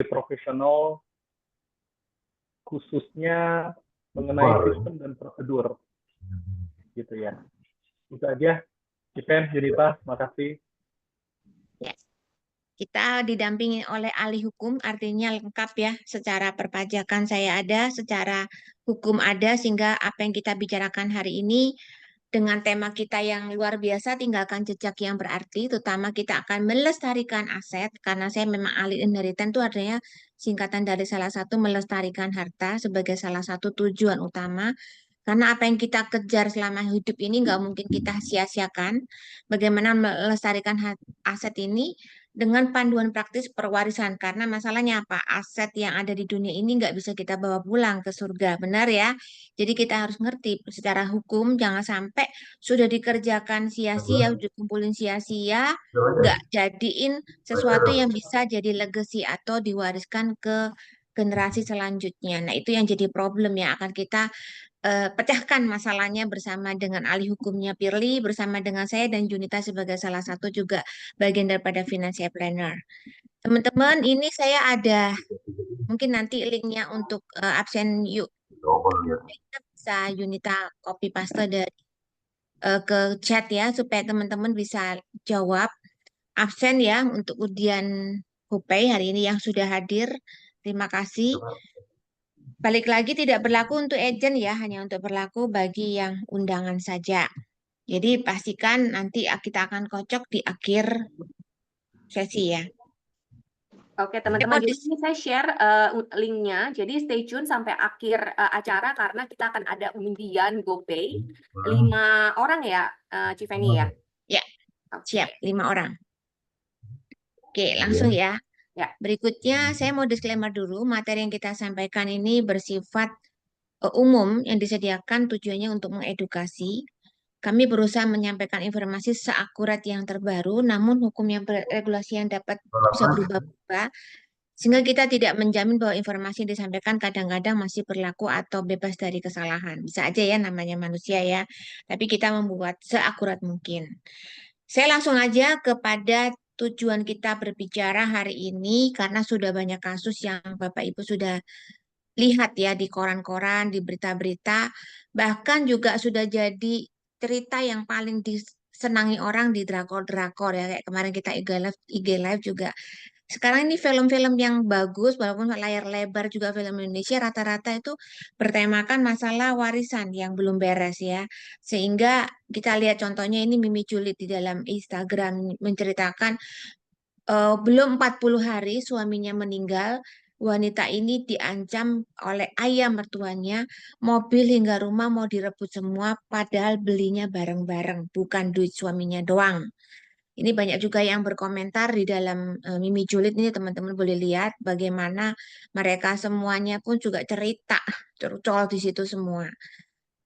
profesional khususnya mengenai sistem dan prosedur gitu ya. Itu aja. Ipen, Yunita, makasih. Ya. Kita didampingi oleh ahli hukum, artinya lengkap ya. Secara perpajakan saya ada, secara hukum ada, sehingga apa yang kita bicarakan hari ini dengan tema kita yang luar biasa, tinggalkan jejak yang berarti, terutama kita akan melestarikan aset, karena saya memang ahli inheritan itu artinya singkatan dari salah satu melestarikan harta sebagai salah satu tujuan utama. Karena apa yang kita kejar selama hidup ini nggak mungkin kita sia-siakan. Bagaimana melestarikan aset ini dengan panduan praktis perwarisan. Karena masalahnya apa? Aset yang ada di dunia ini nggak bisa kita bawa pulang ke surga. Benar ya? Jadi kita harus ngerti secara hukum, jangan sampai sudah dikerjakan sia-sia, sudah dikumpulin sia-sia, nggak jadiin sesuatu yang bisa jadi legacy atau diwariskan ke generasi selanjutnya. Nah, itu yang jadi problem yang akan kita pecahkan masalahnya bersama dengan ahli hukumnya Pirly, bersama dengan saya dan Junita sebagai salah satu juga bagian daripada financial planner. Teman-teman, ini saya ada mungkin nanti linknya untuk absen yuk. Bisa Junita copy paste dari ke chat ya supaya teman-teman bisa jawab absen ya untuk ujian Hupei hari ini yang sudah hadir. Terima kasih. Balik lagi tidak berlaku untuk agent ya, hanya untuk berlaku bagi yang undangan saja. Jadi pastikan nanti kita akan kocok di akhir sesi ya. Oke, teman-teman, jadi ini saya share linknya. Jadi stay tune sampai akhir acara karena kita akan ada undian GoPay 5 orang ya, Civeni ya. Ya, siap 5 orang. Oke, langsung ya. Ya. Berikutnya saya mau disclaimer dulu, materi yang kita sampaikan ini bersifat umum yang disediakan tujuannya untuk mengedukasi. Kami berusaha menyampaikan informasi seakurat yang terbaru, namun hukum yang regulasi yang dapat bisa berubah-ubah, sehingga kita tidak menjamin bahwa informasi yang disampaikan kadang-kadang masih berlaku atau bebas dari kesalahan. Bisa aja ya, namanya manusia ya, tapi kita membuat seakurat mungkin. Saya langsung aja kepada tujuan kita berbicara hari ini, karena sudah banyak kasus yang Bapak Ibu sudah lihat ya di koran-koran, di berita-berita, bahkan juga sudah jadi cerita yang paling disenangi orang di drakor-drakor ya, kayak kemarin kita IG Live juga. Sekarang ini film-film yang bagus, walaupun layar lebar juga film Indonesia, rata-rata itu bertemakan masalah warisan yang belum beres ya. Sehingga kita lihat contohnya ini Mimi Julid di dalam Instagram menceritakan belum 40 hari suaminya meninggal, wanita ini diancam oleh ayah mertuanya, mobil hingga rumah mau direbut semua, padahal belinya bareng-bareng, bukan duit suaminya doang. Ini banyak juga yang berkomentar di dalam Mimi Julid ini teman-teman boleh lihat bagaimana mereka semuanya pun juga cerita curcol di situ semua.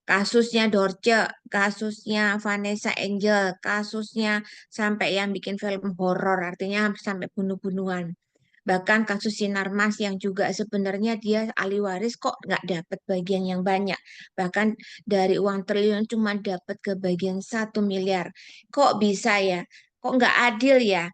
Kasusnya Dorce, kasusnya Vanessa Angel, kasusnya sampai yang bikin film horor, artinya sampai bunuh-bunuhan. Bahkan kasus Sinarmas yang juga sebenarnya dia ahli waris kok nggak dapat bagian yang banyak. Bahkan dari uang triliun cuma dapat kebagian 1 miliar. Kok bisa ya? Kok nggak adil ya?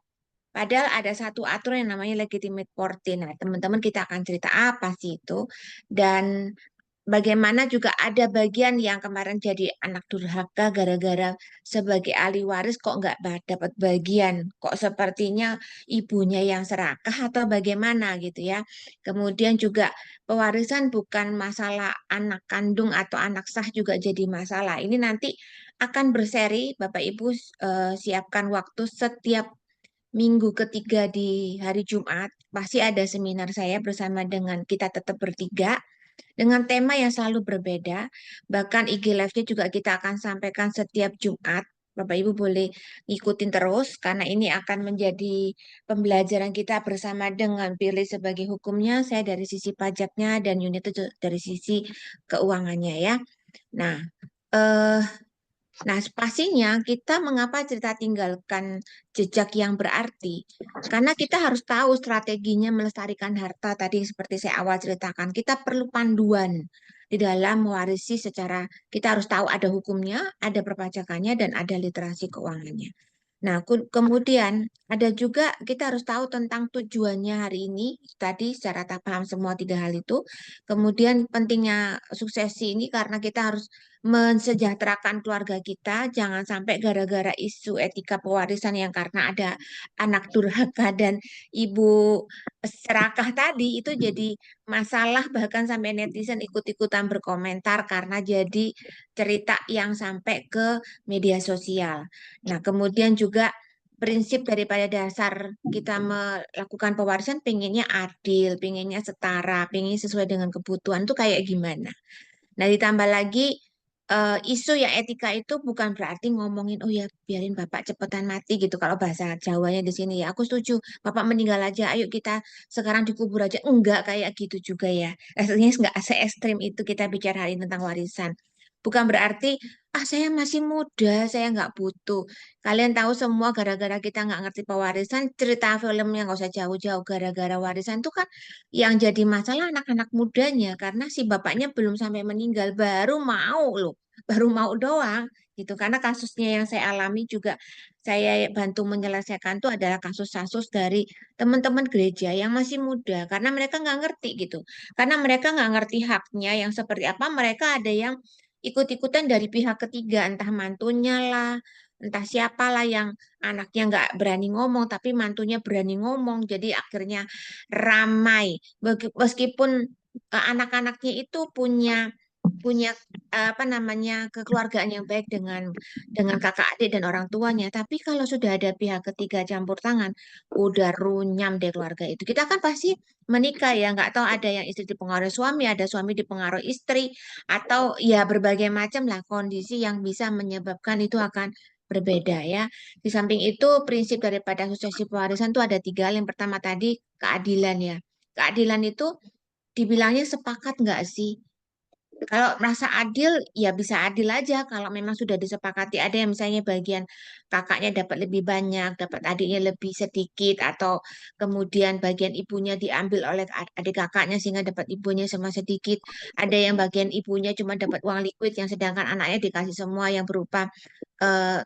Padahal ada satu aturan yang namanya legitimate portion. Nah, teman-teman kita akan cerita apa sih itu. Dan bagaimana juga ada bagian yang kemarin jadi anak durhaka gara-gara sebagai ahli waris kok nggak dapat bagian, kok sepertinya ibunya yang serakah atau bagaimana gitu ya. Kemudian juga pewarisan bukan masalah anak kandung atau anak sah juga jadi masalah. Ini nanti akan berseri, Bapak Ibu siapkan waktu setiap minggu ketiga di hari Jumat. Pasti ada seminar saya bersama dengan kita tetap bertiga dengan tema yang selalu berbeda. Bahkan IG Live-nya juga kita akan sampaikan setiap Jumat. Bapak Ibu boleh ngikutin terus karena ini akan menjadi pembelajaran kita bersama dengan Pilih sebagai hukumnya, saya dari sisi pajaknya dan unit itu dari sisi keuangannya ya. Nah, eh Nah, pastinya kita mengapa cerita tinggalkan jejak yang berarti? Karena kita harus tahu strateginya melestarikan harta tadi seperti saya awal ceritakan. Kita perlu panduan di dalam mewarisi secara kita harus tahu ada hukumnya, ada perpajakannya, dan ada literasi keuangannya. Nah, kemudian ada juga kita harus tahu tentang tujuannya hari ini tadi secara tak paham semua 3 hal itu. Kemudian pentingnya suksesi ini karena kita harus mensejahterakan keluarga kita, jangan sampai gara-gara isu etika pewarisan yang karena ada anak durhaka dan ibu serakah tadi itu jadi masalah bahkan sampai netizen ikut-ikutan berkomentar karena jadi cerita yang sampai ke media sosial. Nah, kemudian juga prinsip daripada dasar kita melakukan pewarisan pengennya adil, pengennya setara, pengen sesuai dengan kebutuhan itu kayak gimana. Nah, ditambah lagi isu yang etika itu bukan berarti ngomongin oh ya biarin bapak cepetan mati gitu kalau bahasa Jawanya di sini ya. Aku setuju, bapak meninggal aja, ayo kita sekarang dikubur aja. Enggak kayak gitu juga ya. Artinya enggak se ekstrim itu kita bicara hari ini tentang warisan. Bukan berarti saya masih muda, saya nggak butuh. Kalian tahu semua gara-gara kita nggak ngerti pewarisan, cerita filmnya nggak usah jauh-jauh. Gara-gara warisan itu kan yang jadi masalah anak-anak mudanya karena si bapaknya belum sampai meninggal baru mau loh, baru mau doang gitu. Karena kasusnya yang saya alami juga saya bantu menyelesaikan itu adalah kasus-kasus dari teman-teman gereja yang masih muda karena mereka nggak ngerti gitu. Karena mereka nggak ngerti haknya yang seperti apa, mereka ada yang ikut-ikutan dari pihak ketiga, entah mantunya lah, entah siapalah yang anaknya nggak berani ngomong, tapi mantunya berani ngomong. Jadi akhirnya ramai. Meskipun anak-anaknya itu punya punya apa namanya kekeluargaan yang baik dengan kakak adik dan orang tuanya, tapi kalau sudah ada pihak ketiga campur tangan, udah runyam deh keluarga itu. Kita kan pasti menikah ya, nggak tahu ada yang istri dipengaruhi suami, ada suami dipengaruhi istri, atau ya berbagai macam lah kondisi yang bisa menyebabkan itu akan berbeda ya. Di samping itu, prinsip daripada suksesi pewarisan itu ada 3 hal. Yang pertama tadi keadilan ya. Keadilan itu dibilangnya sepakat nggak sih? Kalau merasa adil, ya bisa adil aja. Kalau memang sudah disepakati, ada yang misalnya bagian kakaknya dapat lebih banyak, dapat adiknya lebih sedikit, atau kemudian bagian ibunya diambil oleh adik kakaknya sehingga dapat ibunya sama sedikit. Ada yang bagian ibunya cuma dapat uang liquid, yang sedangkan anaknya dikasih semua yang berupa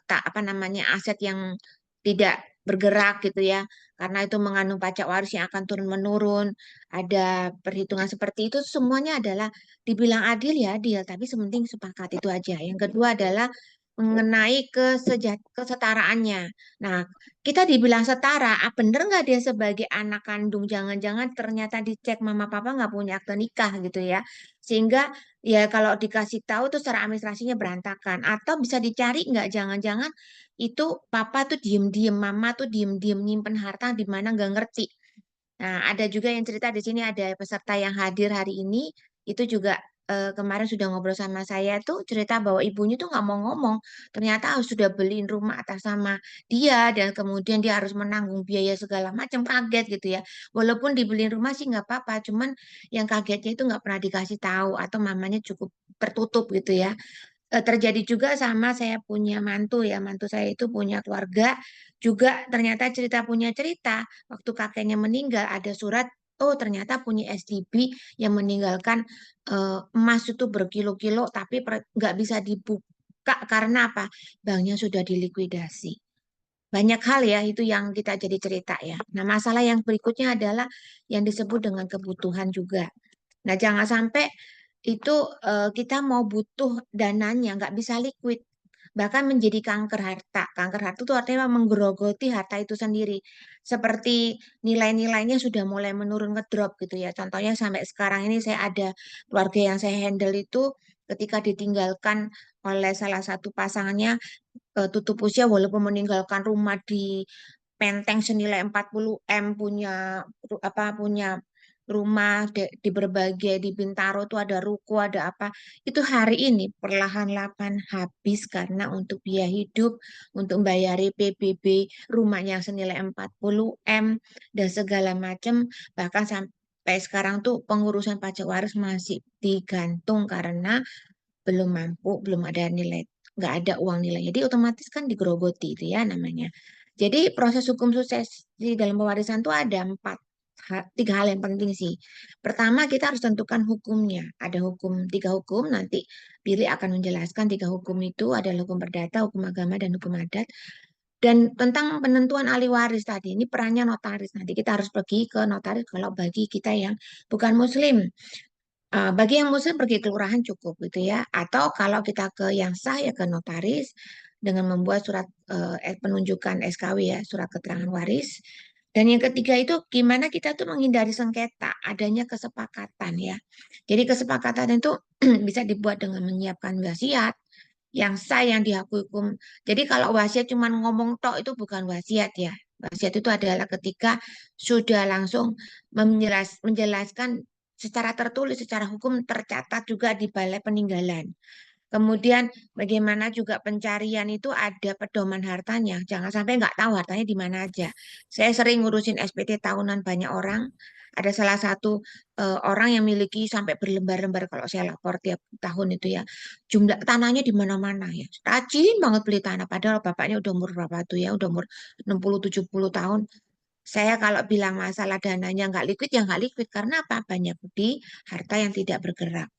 tak apa namanya aset yang tidak bergerak gitu ya. Karena itu mengandung pajak waris yang akan turun menurun. Ada perhitungan seperti itu semuanya adalah dibilang adil ya adil, tapi sementing sepakat itu aja. Yang kedua adalah mengenai kesetaraannya. Nah, kita dibilang setara, bener nggak dia sebagai anak kandung? Jangan-jangan ternyata dicek mama papa nggak punya akte nikah gitu ya. Sehingga ya kalau dikasih tahu tuh secara administrasinya berantakan. Atau bisa dicari nggak jangan-jangan itu papa tuh diem-diem, mama tuh diem-diem nyimpen harta di mana nggak ngerti. Nah, ada juga yang cerita di sini ada peserta yang hadir hari ini itu juga kemarin sudah ngobrol sama saya tuh cerita bahwa ibunya tuh nggak mau ngomong. Ternyata sudah beliin rumah atas sama dia dan kemudian dia harus menanggung biaya segala macam kaget gitu ya. Walaupun dibeliin rumah sih nggak apa-apa, cuman yang kagetnya itu nggak pernah dikasih tahu atau mamanya cukup tertutup gitu ya. Terjadi juga sama saya punya mantu ya, mantu saya itu punya keluarga juga ternyata punya cerita waktu kakeknya meninggal ada surat oh ternyata punya SDB yang meninggalkan emas itu berkilo-kilo tapi nggak bisa dibuka karena apa? Banknya sudah dilikuidasi. Banyak hal ya itu yang kita jadi cerita ya. Nah, masalah yang berikutnya adalah yang disebut dengan kebutuhan juga. Nah, jangan sampai itu kita mau butuh dananya nggak bisa liquid, bahkan menjadi kanker harta. Kanker harta itu artinya menggerogoti harta itu sendiri. Seperti nilai-nilainya sudah mulai menurun ngedrop gitu ya. Contohnya sampai sekarang ini saya ada keluarga yang saya handle itu ketika ditinggalkan oleh salah satu pasangannya tutup usia walaupun meninggalkan rumah di Penteng senilai 40 M punya rumah di berbagai di Bintaro itu ada ruko ada apa itu hari ini perlahan-lahan habis karena untuk biaya hidup untuk membayari PBB rumahnya yang senilai 40 M dan segala macam bahkan sampai sekarang tuh pengurusan pajak waris masih digantung karena belum mampu, belum ada nilai, nggak ada uang nilai. Jadi otomatis kan digerogoti itu ya namanya. Jadi proses hukum sukses di dalam pewarisan itu ada 3 hal yang penting sih. Pertama kita harus tentukan hukumnya. Ada 3 hukum. Nanti Billy akan menjelaskan 3 hukum itu adalah hukum perdata, hukum agama, dan hukum adat. Dan tentang penentuan ahli waris tadi, ini perannya notaris. Nanti kita harus pergi ke notaris kalau bagi kita yang bukan muslim. Bagi yang muslim pergi ke kelurahan cukup gitu ya. Atau kalau kita ke yang sah ya ke notaris dengan membuat surat penunjukan SKW ya, surat keterangan waris. Dan yang ketiga itu gimana kita tuh menghindari sengketa, adanya kesepakatan ya. Jadi kesepakatan itu bisa dibuat dengan menyiapkan wasiat yang sah yang diakui hukum. Jadi kalau wasiat cuma ngomong tok itu bukan wasiat ya. Wasiat itu adalah ketika sudah langsung menjelaskan secara tertulis, secara hukum tercatat juga di balai peninggalan. Kemudian bagaimana juga pencarian itu ada pedoman hartanya. Jangan sampai nggak tahu hartanya di mana aja. Saya sering ngurusin SPT tahunan banyak orang. Ada salah satu orang yang miliki sampai berlembar-lembar kalau saya lapor tiap tahun itu ya. Jumlah tanahnya di mana-mana ya. Rajin banget beli tanah. Padahal bapaknya udah umur berapa tuh ya. Udah umur 60-70 tahun. Saya kalau bilang masalah dananya nggak liquid, ya nggak liquid. Karena apa? Banyak di harta yang tidak bergerak.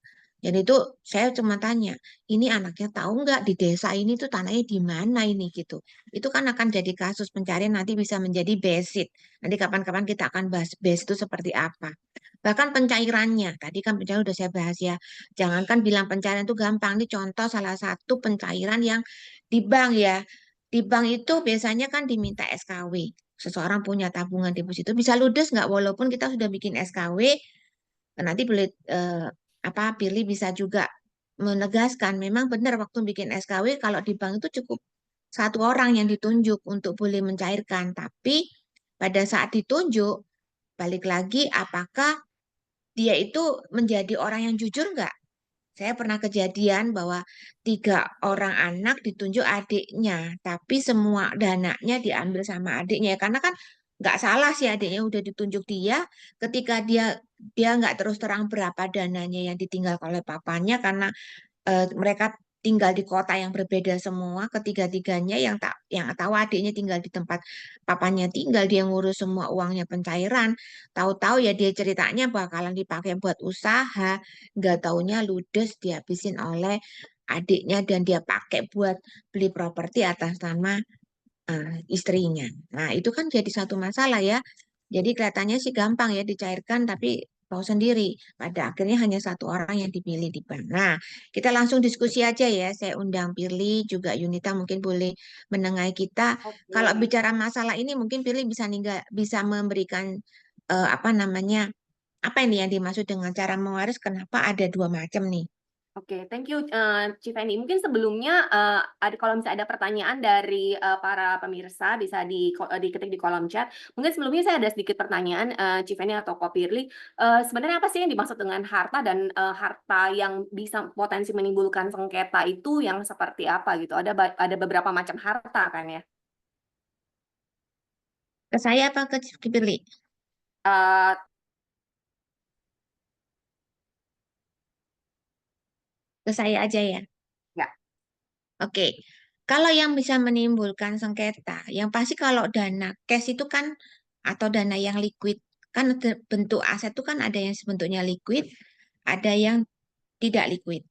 Jadi itu saya cuma tanya, ini anaknya tahu nggak di desa ini tuh tanahnya di mana ini gitu. Itu kan akan jadi kasus pencarian nanti bisa menjadi besit. Nanti kapan-kapan kita akan bahas besit itu seperti apa. Bahkan pencairannya, tadi kan pencairan udah saya bahas ya. Jangankan bilang pencairan itu gampang. Ini contoh salah satu pencairan yang di bank ya. Di bank itu biasanya kan diminta SKW. Seseorang punya tabungan deposito bisa ludes nggak walaupun kita sudah bikin SKW. Nanti boleh pilih bisa juga menegaskan memang benar waktu bikin SKW kalau di bank itu cukup satu orang yang ditunjuk untuk boleh mencairkan. Tapi pada saat ditunjuk, balik lagi apakah dia itu menjadi orang yang jujur nggak? Saya pernah kejadian bahwa 3 orang anak ditunjuk adiknya, tapi semua dananya diambil sama adiknya. Karena kan nggak salah sih adiknya udah ditunjuk dia, ketika dia nggak terus terang berapa dananya yang ditinggal oleh papanya karena mereka tinggal di kota yang berbeda semua, ketiga-tiganya yang tahu adiknya tinggal di tempat papanya tinggal, dia ngurus semua uangnya pencairan. Tahu-tahu ya dia ceritanya bakalan dipakai buat usaha, nggak taunya ludes dihabisin oleh adiknya dan dia pakai buat beli properti atas nama istrinya. Nah, itu kan jadi satu masalah ya. Jadi kelihatannya sih gampang ya dicairkan, tapi tahu sendiri. Pada akhirnya hanya satu orang yang dipilih di bank. Nah, kita langsung diskusi aja ya. Saya undang Pirly, juga Yunita mungkin boleh menengahi kita. Kalau Oke. bicara masalah ini mungkin Pirly bisa memberikan apa namanya, apa ini yang dimaksud dengan cara mewaris, kenapa ada 2 macam nih. Oke, thank you, Civeni. Mungkin sebelumnya kalau misalnya ada pertanyaan dari para pemirsa bisa diketik di kolom chat. Mungkin sebelumnya saya ada sedikit pertanyaan, Civeni atau Ko Pirly. Sebenarnya apa sih yang dimaksud dengan harta dan harta yang bisa potensi menimbulkan sengketa itu yang seperti apa gitu? Ada beberapa macam harta kan ya? Ke saya apa ke Pirly? Eh, Ke saya aja ya. ya, Oke, kalau yang bisa menimbulkan sengketa, yang pasti kalau dana cash itu kan atau dana yang liquid, kan bentuk aset itu kan ada yang bentuknya liquid, ada yang tidak liquid.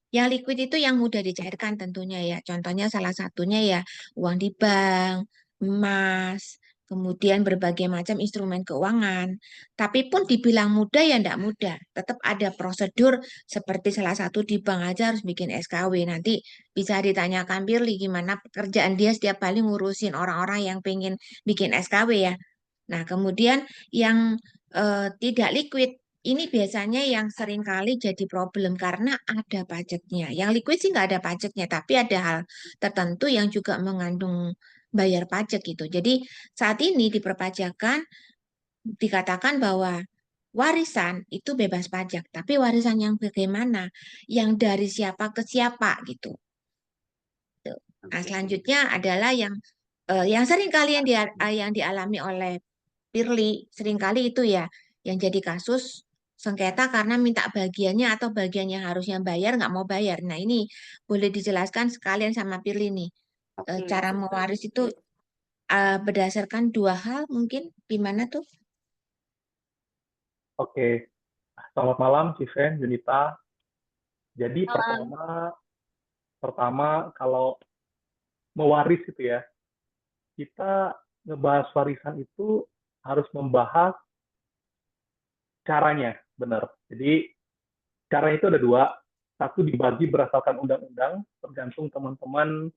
Yang liquid itu yang mudah dicairkan tentunya ya. Contohnya salah satunya ya uang di bank, emas, kemudian berbagai macam instrumen keuangan. Tapi pun dibilang mudah ya enggak mudah. Tetap ada prosedur seperti salah satu di bank aja harus bikin SKW. Nanti bisa ditanyakan Pirly gimana pekerjaan dia setiap kali ngurusin orang-orang yang pengen bikin SKW ya. Nah, kemudian yang tidak liquid ini biasanya yang sering kali jadi problem karena ada pajaknya. Yang liquid sih nggak ada pajaknya, tapi ada hal tertentu yang juga mengandung bayar pajak gitu. Jadi saat ini di perpajakan dikatakan bahwa warisan itu bebas pajak, tapi warisan yang bagaimana? Yang dari siapa ke siapa gitu. Tuh. Nah, oke. selanjutnya adalah yang sering kali yang dialami oleh Pirly, seringkali itu ya yang jadi kasus sengketa karena minta bagiannya atau bagian yang harusnya bayar nggak mau bayar. Nah ini boleh dijelaskan sekalian sama Pirly nih. Oke. Cara mewaris itu berdasarkan 2 hal mungkin gimana tuh? Oke, selamat malam, Civen, Junita. Jadi Malam. pertama kalau mewaris itu ya, kita ngebahas warisan itu harus membahas caranya, benar. Jadi cara itu ada dua. Satu dibagi berdasarkan undang-undang, tergantung teman-teman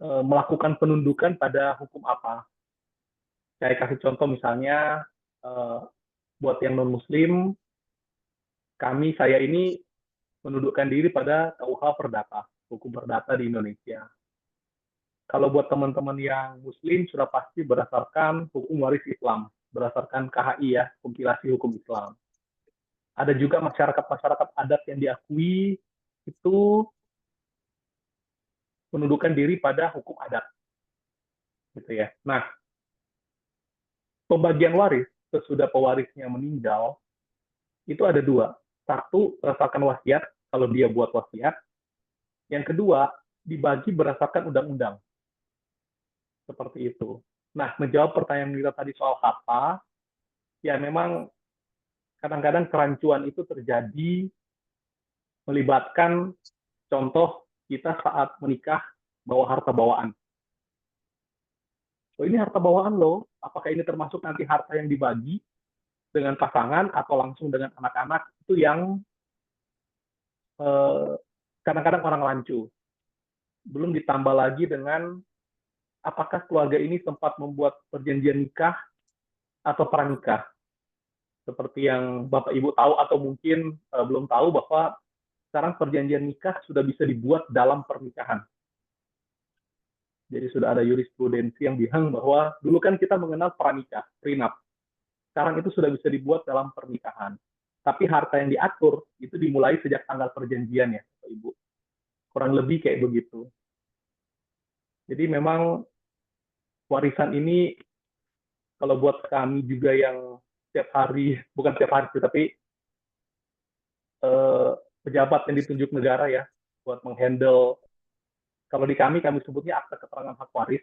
melakukan penundukan pada hukum apa. Saya kasih contoh misalnya, buat yang non-muslim, saya ini menundukkan diri pada KUH Perdata, hukum perdata di Indonesia. Kalau buat teman-teman yang muslim, sudah pasti berdasarkan hukum waris Islam, berdasarkan KHI ya, kompilasi hukum Islam. Ada juga masyarakat-masyarakat adat yang diakui itu menundukkan diri pada hukum adat. Gitu ya. Nah, pembagian waris sesudah pewarisnya meninggal, itu ada dua. Satu, berdasarkan wasiat, kalau dia buat wasiat. Yang kedua, dibagi berdasarkan undang-undang. Seperti itu. Nah, menjawab pertanyaan kita tadi soal harta, ya memang kadang-kadang kerancuan itu terjadi melibatkan contoh kita saat menikah bawa harta bawaan. Oh, ini harta bawaan loh, apakah ini termasuk nanti harta yang dibagi dengan pasangan atau langsung dengan anak-anak, itu yang kadang-kadang orang rancu. Belum ditambah lagi dengan apakah keluarga ini sempat membuat perjanjian nikah atau pranikah. Seperti yang Bapak Ibu tahu atau mungkin belum tahu bahwa sekarang perjanjian nikah sudah bisa dibuat dalam pernikahan. Jadi sudah ada jurisprudensi yang bilang bahwa dulu kan kita mengenal pranikah, prenup. Sekarang itu sudah bisa dibuat dalam pernikahan. Tapi harta yang diatur itu dimulai sejak tanggal perjanjian ya, Bapak Ibu. Kurang lebih kayak begitu. Jadi memang warisan ini kalau buat kami juga yang setiap hari, bukan setiap hari tapi pejabat yang ditunjuk negara ya buat menghandle, kalau di kami sebutnya akta keterangan hak waris,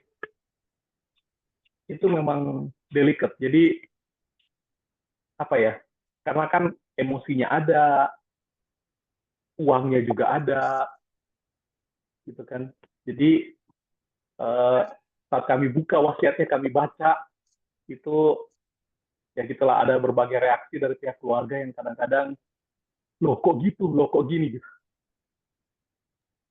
itu memang delicate. Jadi apa ya, karena kan emosinya ada, uangnya juga ada, gitu kan. Jadi saat kami buka wasiatnya, kami baca, itu ya gitulah, ada berbagai reaksi dari pihak keluarga yang kadang-kadang, loh kok gitu, loh kok gini gitu.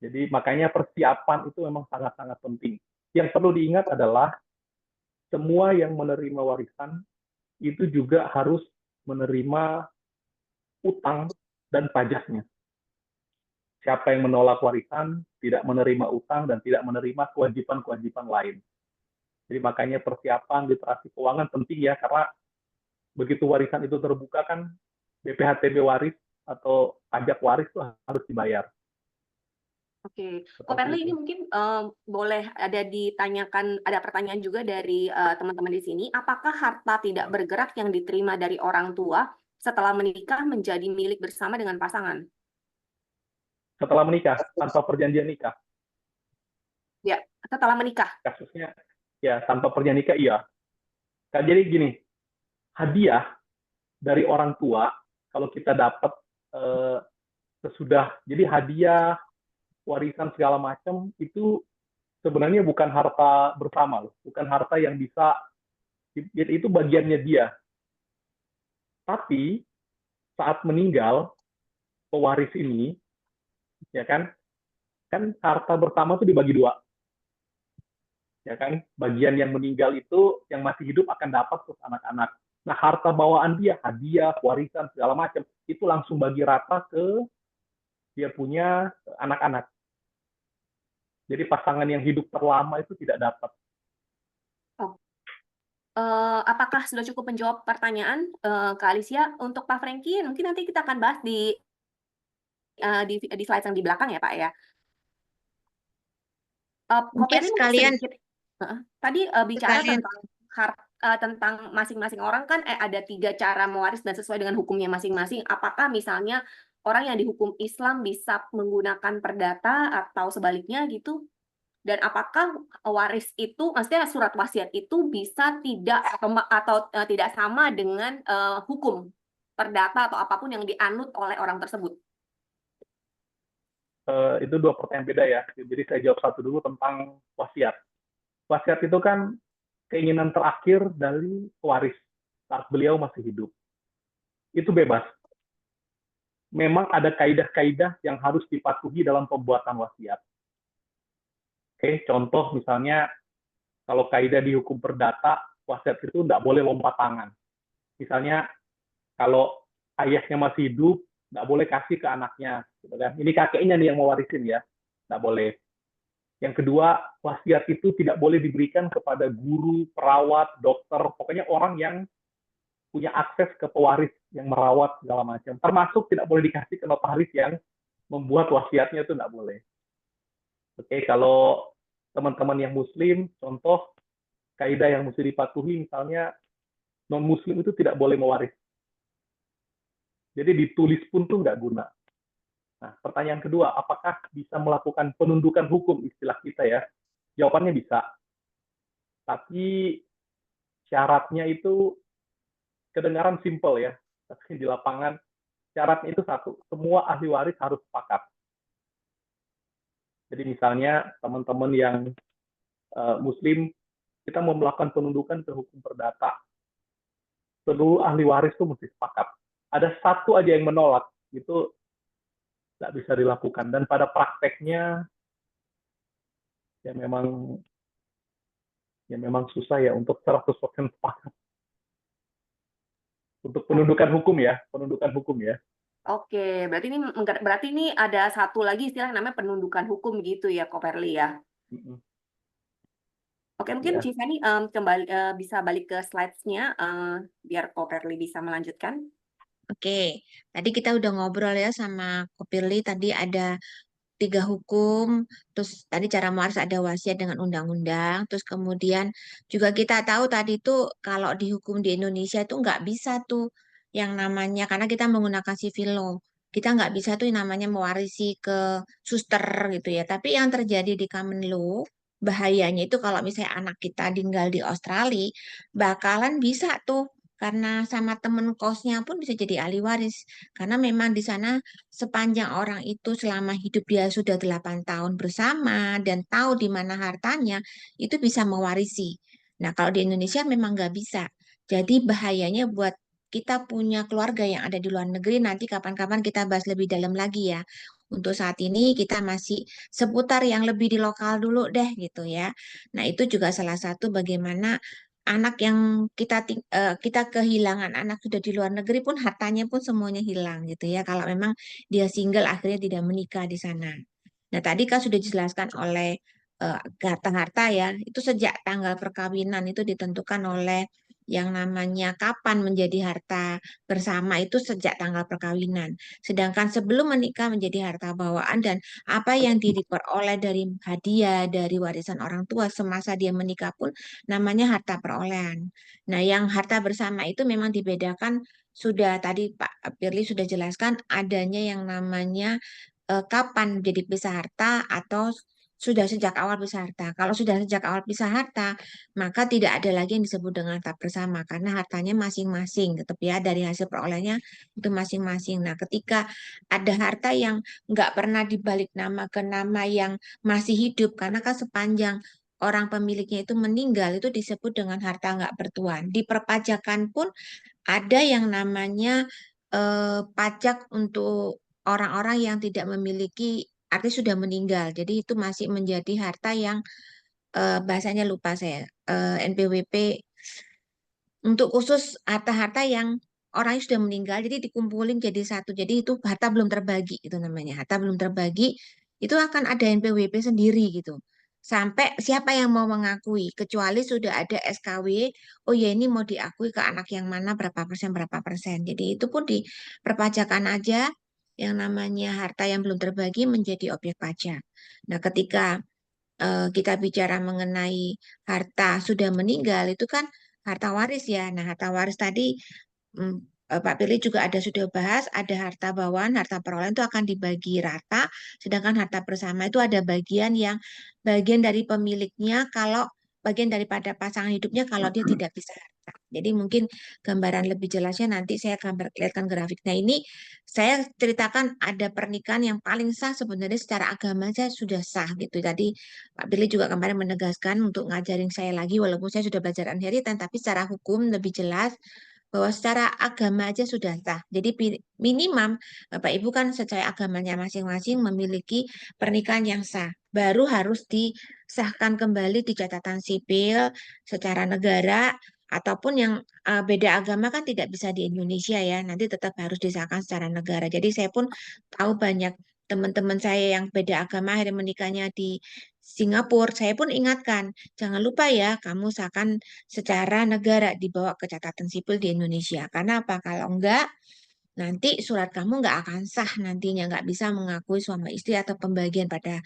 Jadi makanya persiapan itu memang sangat-sangat penting. Yang perlu diingat adalah semua yang menerima warisan itu juga harus menerima utang dan pajaknya. Siapa yang menolak warisan tidak menerima utang dan tidak menerima kewajiban-kewajiban lain. Jadi makanya persiapan literasi keuangan penting ya, karena begitu warisan itu terbuka kan BPHTB waris atau pajak waris itu harus dibayar. Oke, Ko Perli ini mungkin boleh ada pertanyaan juga dari teman-teman di sini. Apakah harta tidak bergerak yang diterima dari orang tua setelah menikah menjadi milik bersama dengan pasangan? Setelah menikah, tanpa perjanjian nikah? Ya, setelah menikah. Kasusnya ya tanpa perjanjian nikah, iya. Jadi gini, hadiah dari orang tua kalau kita dapat sesudah, jadi hadiah, warisan segala macam itu sebenarnya bukan harta bersama loh, bukan harta yang bisa, itu bagiannya dia. Tapi saat meninggal pewaris ini, ya kan harta bersama itu dibagi dua, ya kan. Bagian yang meninggal itu yang masih hidup akan dapat terus anak-anak. Nah harta bawaan dia, hadiah, warisan segala macam itu langsung bagi rata ke dia punya anak-anak. Jadi pasangan yang hidup terlama itu tidak dapat. Apakah sudah cukup menjawab pertanyaan Kak Alicia? Untuk Pak Franky, mungkin nanti kita akan bahas di slide yang di belakang ya Pak ya. Mungkin sekalian tadi bicara tentang masing-masing orang kan ada 3 cara mewaris dan sesuai dengan hukumnya masing-masing. Apakah misalnya orang yang dihukum Islam bisa menggunakan perdata atau sebaliknya gitu? Dan apakah waris itu, maksudnya surat wasiat itu bisa tidak atau tidak sama dengan hukum perdata atau apapun yang dianut oleh orang tersebut? Itu 2 pertanyaan beda ya. Jadi saya jawab satu dulu tentang wasiat. wasiat itu kan keinginan terakhir dari pewaris saat beliau masih hidup. Itu bebas. Memang ada kaidah-kaidah yang harus dipatuhi dalam pembuatan wasiat. Oke, contoh misalnya kalau kaidah di hukum perdata, wasiat itu tidak boleh lompat tangan. Misalnya kalau ayahnya masih hidup, nggak boleh kasih ke anaknya, gitu kan? Ini kakeknya nih yang mewarisin ya, nggak boleh. Yang kedua, wasiat itu tidak boleh diberikan kepada guru, perawat, dokter, pokoknya orang yang punya akses ke pewaris yang merawat segala macam. Termasuk tidak boleh dikasih ke notaris yang membuat wasiatnya itu tidak boleh. Oke, kalau teman-teman yang muslim, contoh kaidah yang mesti dipatuhi, misalnya non-muslim itu tidak boleh mewaris. Jadi ditulis pun tuh nggak guna. Nah, pertanyaan kedua, apakah bisa melakukan penundukan hukum istilah kita ya? Jawabannya bisa. Tapi syaratnya itu kedengaran simpel ya, tapi di lapangan syaratnya itu satu, semua ahli waris harus sepakat. Jadi misalnya teman-teman yang muslim, kita mau melakukan penundukan ke hukum perdata, seluruh ahli waris itu mesti sepakat. Ada satu aja yang menolak, itu nggak bisa dilakukan. Dan pada prakteknya ya memang susah ya untuk 100% sepakat. Untuk penundukan hukum ya. Oke, berarti ini ada satu lagi istilah namanya penundukan hukum gitu ya, Ko Perli ya. Oke, mungkin Ya. Civani kembali bisa balik ke slides-nya biar Ko Perli bisa melanjutkan. Oke, tadi kita udah ngobrol ya sama Ko Pirly, tadi ada 3 hukum, terus tadi cara mewaris ada wasiat dengan undang-undang, terus kemudian juga kita tahu tadi tuh kalau di hukum di Indonesia itu nggak bisa tuh yang namanya, karena kita menggunakan civil law, kita nggak bisa tuh yang namanya mewarisi ke suster gitu ya, tapi yang terjadi di common law, bahayanya itu kalau misalnya anak kita tinggal di Australia, bakalan bisa tuh, karena sama temen kosnya pun bisa jadi ahli waris, karena memang di sana sepanjang orang itu selama hidup dia sudah 8 tahun bersama dan tahu di mana hartanya, itu bisa mewarisi. Nah, kalau di Indonesia memang nggak bisa. Jadi bahayanya buat kita punya keluarga yang ada di luar negeri, nanti kapan-kapan kita bahas lebih dalam lagi ya. Untuk saat ini kita masih seputar yang lebih di lokal dulu deh gitu ya. Nah, itu juga salah satu bagaimana anak yang kita kehilangan anak sudah di luar negeri pun hartanya pun semuanya hilang gitu ya. Kalau memang dia single akhirnya tidak menikah di sana. Nah, tadi kan sudah dijelaskan oleh harta-harta ya, itu sejak tanggal perkawinan itu ditentukan oleh yang namanya kapan menjadi harta bersama itu sejak tanggal perkawinan. Sedangkan sebelum menikah menjadi harta bawaan dan apa yang diperoleh dari hadiah, dari warisan orang tua semasa dia menikah pun namanya harta perolehan. Nah, yang harta bersama itu memang dibedakan sudah tadi Pak Pirly sudah jelaskan adanya yang namanya kapan jadi pisah harta atau sudah sejak awal pisah harta. Kalau sudah sejak awal pisah harta, maka tidak ada lagi yang disebut dengan harta bersama karena hartanya masing-masing, tetap ya dari hasil perolehannya itu masing-masing. Nah, ketika ada harta yang nggak pernah dibalik nama ke nama yang masih hidup, karena kan sepanjang orang pemiliknya itu meninggal itu disebut dengan harta nggak bertuan. Di perpajakan pun ada yang namanya pajak untuk orang-orang yang tidak memiliki artis sudah meninggal. Jadi itu masih menjadi harta yang bahasanya lupa saya. NPWP untuk khusus harta-harta yang orangnya sudah meninggal, jadi dikumpulin jadi satu. Jadi itu harta belum terbagi itu namanya. Harta belum terbagi itu akan ada NPWP sendiri gitu. Sampai siapa yang mau mengakui, kecuali sudah ada SKW, oh ya ini mau diakui ke anak yang mana berapa persen. Jadi itu pun di perpajakan aja yang namanya harta yang belum terbagi menjadi objek pajak. Nah, ketika kita bicara mengenai harta sudah meninggal itu kan harta waris ya. Nah, harta waris tadi mm, Pak Pilih juga ada sudah bahas, ada harta bawaan, harta perolehan itu akan dibagi rata, sedangkan harta bersama itu ada bagian yang bagian dari pemiliknya kalau bagian daripada pasangan hidupnya kalau dia tidak bisa harta. Jadi mungkin gambaran lebih jelasnya nanti saya lihatkan grafik. Nah ini saya ceritakan ada pernikahan yang paling sah sebenarnya secara agama saya sudah sah gitu. Tadi Pak Billy juga kemarin menegaskan untuk ngajarin saya lagi walaupun saya sudah belajar inheritan tapi secara hukum lebih jelas bahwa secara agama aja sudah sah. Jadi minimum Bapak Ibu kan secara agamanya masing-masing memiliki pernikahan yang sah. Baru harus disahkan kembali di catatan sipil secara negara ataupun yang beda agama kan tidak bisa di Indonesia ya. Nanti tetap harus disahkan secara negara. Jadi saya pun tahu banyak teman-teman saya yang beda agama akhirnya menikahnya di Singapura. Saya pun ingatkan, jangan lupa ya kamu sahkan secara negara dibawa ke catatan sipil di Indonesia. Karena apa? Kalau enggak, nanti surat kamu nggak akan sah nantinya, nggak bisa mengakui suami istri atau pembagian pada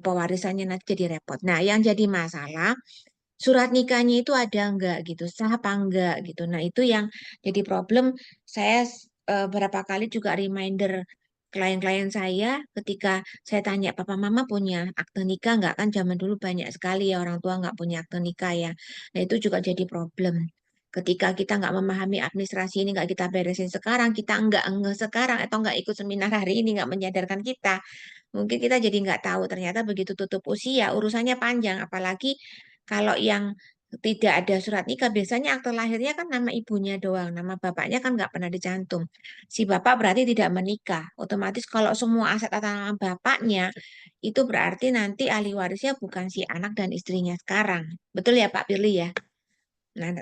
pewarisannya nanti jadi repot. Nah, yang jadi masalah surat nikahnya itu ada enggak gitu, sah apa enggak gitu. Nah, itu yang jadi problem. Saya berapa kali juga reminder klien-klien saya ketika saya tanya, papa mama punya akte nikah enggak? Kan zaman dulu banyak sekali ya orang tua enggak punya akte nikah ya. Nah, itu juga jadi problem. Ketika kita nggak memahami administrasi ini, nggak kita beresin sekarang, kita enggak sekarang, atau nggak ikut seminar hari ini, nggak menyadarkan kita, mungkin kita jadi nggak tahu ternyata begitu tutup usia urusannya panjang. Apalagi kalau yang tidak ada surat nikah, biasanya akte lahirnya kan nama ibunya doang, nama bapaknya kan nggak pernah dicantum. Si bapak berarti tidak menikah. Otomatis kalau semua aset atas nama bapaknya, itu berarti nanti ahli warisnya bukan si anak dan istrinya sekarang. Betul ya Pak Firly ya? Nah,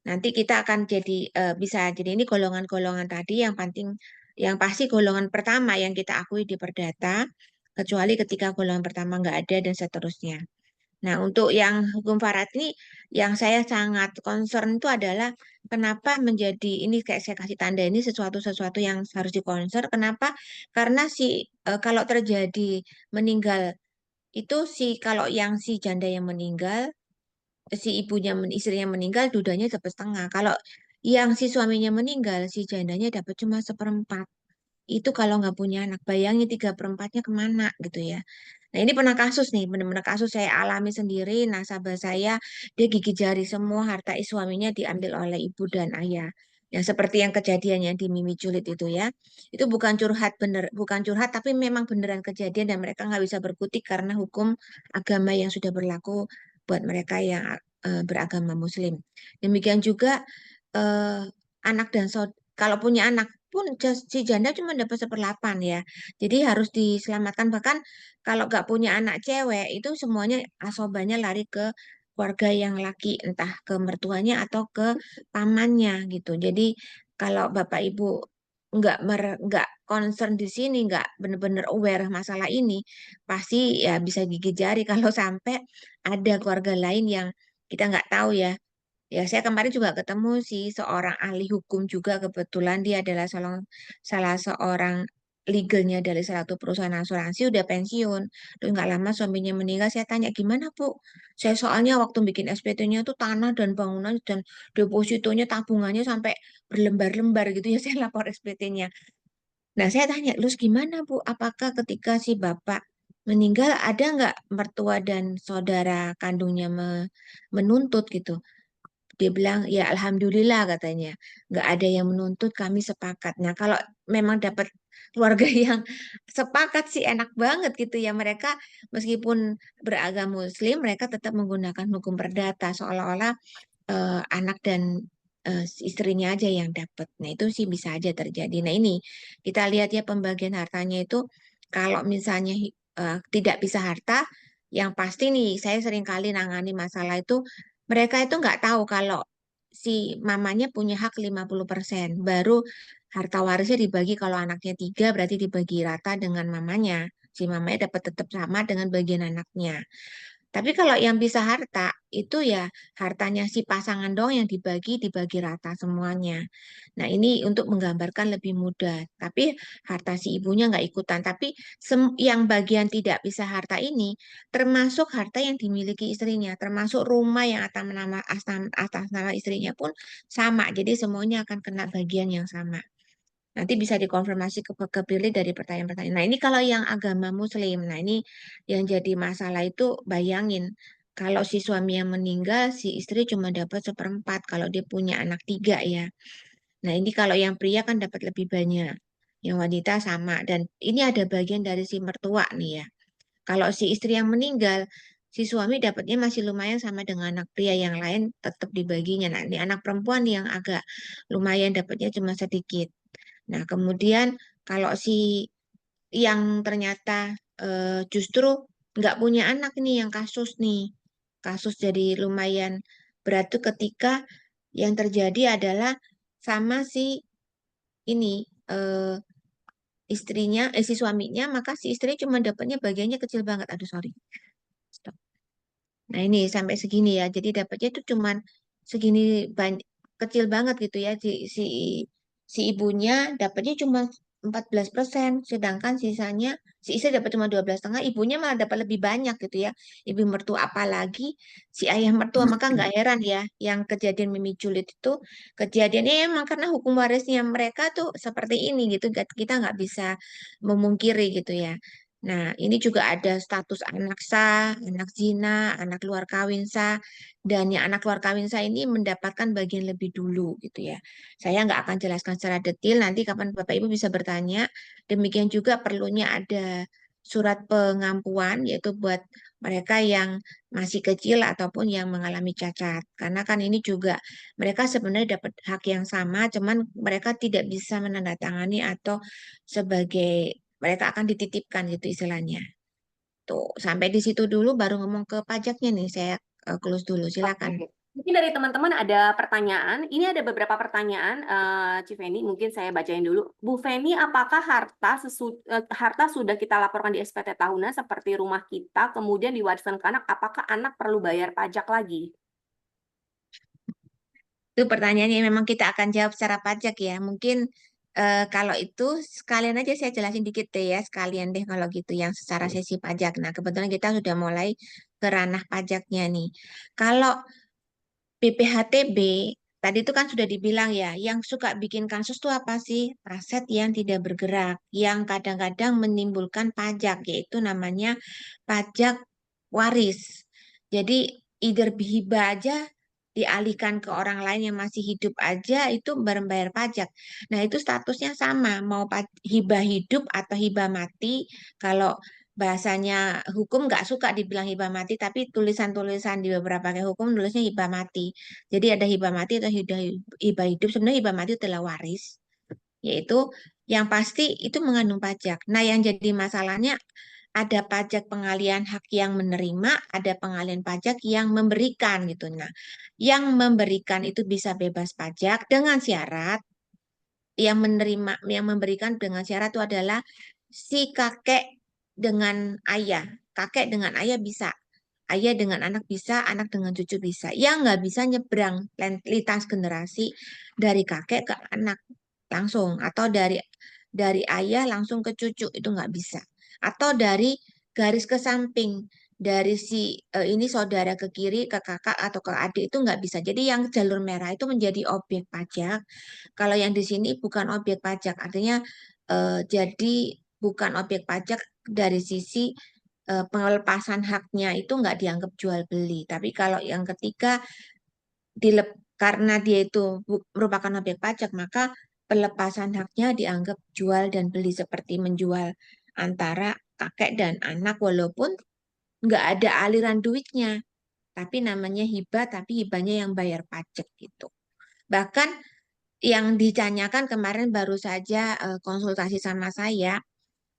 nanti kita akan jadi bisa jadi ini golongan-golongan tadi yang penting, yang pasti golongan pertama yang kita akui di perdata, kecuali ketika golongan pertama nggak ada dan seterusnya. Nah, untuk yang hukum Farad ini, yang saya sangat concern itu adalah kenapa menjadi ini kayak saya kasih tanda ini sesuatu-sesuatu yang harus dikonser. Kenapa? Karena kalau terjadi meninggal itu kalau yang si janda yang meninggal, si istrinya meninggal, dudanya dapat setengah. Kalau yang si suaminya meninggal, si jandanya dapat cuma seperempat. Itu kalau nggak punya anak, bayangin 3/4-nya kemana gitu ya. Nah ini pernah kasus nih, benar-benar kasus saya alami sendiri. Nasabah saya, dia gigit jari semua harta suaminya diambil oleh ibu dan ayah. Yang seperti yang kejadiannya di Mimi Julid itu ya. Itu bukan curhat bener, bukan curhat, tapi memang beneran kejadian dan mereka nggak bisa berkutik karena hukum agama yang sudah berlaku buat mereka yang beragama Muslim. Demikian juga eh, anak dan kalau punya anak pun si janda cuma dapat 1/8 ya. Jadi harus diselamatkan. Bahkan kalau nggak punya anak cewek itu semuanya asobanya lari ke keluarga yang laki, entah ke mertuanya atau ke pamannya gitu. Jadi kalau bapak ibu nggak concern di sini, nggak benar-benar aware masalah ini, pasti ya bisa gigit jari kalau sampai ada keluarga lain yang kita nggak tahu ya. Ya, saya kemarin juga ketemu sih seorang ahli hukum juga, kebetulan dia adalah salah seorang legalnya dari salah satu perusahaan asuransi, udah pensiun. Terus nggak lama suaminya meninggal, saya tanya gimana Bu? Saya soalnya waktu bikin SPT-nya tuh tanah dan bangunan dan depositonya tabungannya sampai berlembar-lembar gitu ya, saya lapor SPT-nya. Nah, saya tanya, terus gimana Bu? Apakah ketika si Bapak meninggal ada nggak mertua dan saudara kandungnya menuntut gitu? Dia bilang, ya Alhamdulillah katanya. Nggak ada yang menuntut, kami sepakat. Nah, kalau memang dapat keluarga yang sepakat sih enak banget gitu ya. Mereka meskipun beragama Muslim, mereka tetap menggunakan hukum perdata. Seolah-olah anak dan istrinya aja yang dapat. Nah, itu sih bisa aja terjadi. Nah, ini kita lihat ya pembagian hartanya itu kalau misalnya tidak bisa harta, yang pasti nih saya sering kali nangani masalah itu mereka itu nggak tahu kalau si mamanya punya hak 50%. Baru harta warisnya dibagi kalau anaknya 3 berarti dibagi rata dengan mamanya. Si mamanya dapat tetap sama dengan bagian anaknya. Tapi kalau yang bisa harta, itu ya hartanya si pasangan dong yang dibagi rata semuanya. Nah ini untuk menggambarkan lebih mudah. Tapi harta si ibunya nggak ikutan. Tapi yang bagian tidak bisa harta ini, termasuk harta yang dimiliki istrinya, termasuk rumah yang atas nama istrinya pun sama. Jadi semuanya akan kena bagian yang sama. Nanti bisa dikonfirmasi ke Billy dari pertanyaan-pertanyaan. Nah, ini kalau yang agama Muslim. Nah, ini yang jadi masalah itu bayangin Kalau si suami yang meninggal, si istri cuma dapat 1/4 kalau dia punya anak 3 ya. Nah, ini kalau yang pria kan dapat lebih banyak. Yang wanita sama. Dan ini ada bagian dari si mertua nih ya. Kalau si istri yang meninggal, si suami dapatnya masih lumayan sama dengan anak pria yang lain tetap dibaginya. Nah, ini anak perempuan yang agak lumayan dapatnya cuma sedikit. Nah, kemudian kalau si yang ternyata justru nggak punya anak nih yang kasus nih. Kasus jadi lumayan berat tuh ketika yang terjadi adalah sama si ini istrinya, si suaminya, maka si istri cuma dapatnya bagiannya kecil banget. Aduh, sorry. Stop. Nah, ini sampai segini ya. Jadi dapatnya itu cuman segini kecil banget gitu ya. Si ibunya dapatnya cuma 14%, sedangkan sisanya si istri dapat cuma 12,5, ibunya malah dapat lebih banyak gitu ya. Ibu mertua apalagi si ayah mertua, maka nggak heran ya yang kejadian Mimi Julid itu kejadiannya emang karena hukum warisnya mereka tuh seperti ini gitu. Kita nggak bisa memungkiri gitu ya. Nah, ini juga ada status anak sah, anak zina, anak luar kawin sah, dan yang anak luar kawin sah ini mendapatkan bagian lebih dulu gitu ya. Saya nggak akan jelaskan secara detail, nanti kapan Bapak Ibu bisa bertanya. Demikian juga perlunya ada surat pengampuan, yaitu buat mereka yang masih kecil ataupun yang mengalami cacat. Karena kan ini juga mereka sebenarnya dapat hak yang sama, cuman mereka tidak bisa menandatangani atau sebagai mereka akan dititipkan gitu istilahnya. Tuh, sampai di situ dulu baru ngomong ke pajaknya nih. Saya close dulu, silakan. Oke. Mungkin dari teman-teman ada pertanyaan. Ini ada beberapa pertanyaan, Cifeni, mungkin saya bacain dulu. Bu Feni, apakah harta sudah kita laporkan di SPT tahunan seperti rumah kita, kemudian diwariskan ke anak, apakah anak perlu bayar pajak lagi? Itu pertanyaannya memang kita akan jawab secara pajak ya. Mungkin kalau itu sekalian aja saya jelasin dikit deh ya, sekalian deh kalau gitu yang secara sesi pajak. Nah, kebetulan kita sudah mulai ke ranah pajaknya nih. Kalau BPHTB tadi itu kan sudah dibilang ya, yang suka bikin kasus tuh apa sih? Aset yang tidak bergerak, yang kadang-kadang menimbulkan pajak, yaitu namanya pajak waris. Jadi either hibah aja dialihkan ke orang lain yang masih hidup aja itu membayar pajak. Nah, itu statusnya sama, mau hibah hidup atau hibah mati. Kalau bahasanya hukum nggak suka dibilang hibah mati, tapi tulisan-tulisan di beberapa kayak hukum nulisnya hibah mati. Jadi ada hibah mati atau hibah hidup. Sebenarnya hibah mati itu adalah waris, yaitu yang pasti itu mengandung pajak. Nah, yang jadi masalahnya ada pajak pengalian hak yang menerima, ada pengalian pajak yang memberikan gitu. Nah, yang memberikan itu bisa bebas pajak dengan syarat, yang menerima, yang memberikan dengan syarat itu adalah si kakek dengan ayah. Kakek dengan ayah bisa. Ayah dengan anak bisa, anak dengan cucu bisa. Yang nggak bisa nyebrang lintas generasi dari kakek ke anak langsung. Atau dari ayah langsung ke cucu, itu nggak bisa. Atau dari garis ke samping. Dari si ini saudara ke kiri, ke kakak atau ke adik itu nggak bisa. Jadi yang jalur merah itu menjadi objek pajak. Kalau yang di sini bukan objek pajak, artinya jadi bukan objek pajak dari sisi pengelepasan haknya itu nggak dianggap jual beli. Tapi kalau yang ketiga karena dia itu merupakan objek pajak, maka pelepasan haknya dianggap jual dan beli seperti menjual antara kakek dan anak walaupun nggak ada aliran duitnya. Tapi namanya hibah, tapi hibahnya yang bayar pajak gitu. Bahkan yang ditanyakan kemarin baru saja konsultasi sama saya,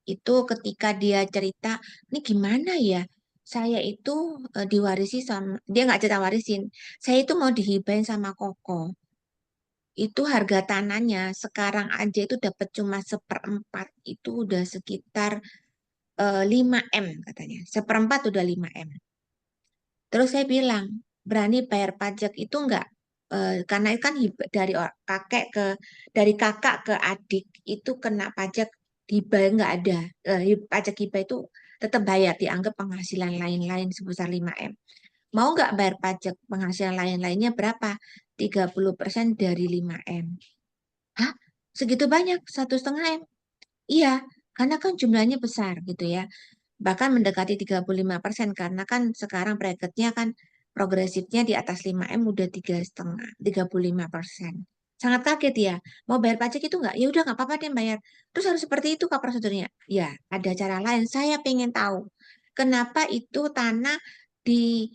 itu ketika dia cerita, ini gimana ya? Saya itu diwarisi sama, dia nggak cerita warisin, saya itu mau dihibahin sama Koko. Itu harga tanahnya sekarang aja itu dapat cuma 1/4, itu udah sekitar 5 M katanya. 1/4 udah 5 M. Terus saya bilang, berani bayar pajak itu enggak? Karena itu kan dari kakak ke adik itu kena pajak hibah enggak ada. Pajak hibah itu tetap bayar, dianggap penghasilan lain-lain sebesar 5 M. Mau enggak bayar pajak penghasilan lain-lainnya berapa? 30% dari 5 M. Hah? Segitu banyak? 1,5 M? Iya, karena kan jumlahnya besar gitu ya. bahkan mendekati 35% karena kan sekarang bracketnya kan progresifnya di atas 5M udah 3,5, 35%. Sangat kaget ya, mau bayar pajak itu nggak? Ya udah nggak apa-apa deh bayar. Terus harus seperti itu kak prosedurnya? Ya, ada cara lain. Saya pengen tahu kenapa itu tanah di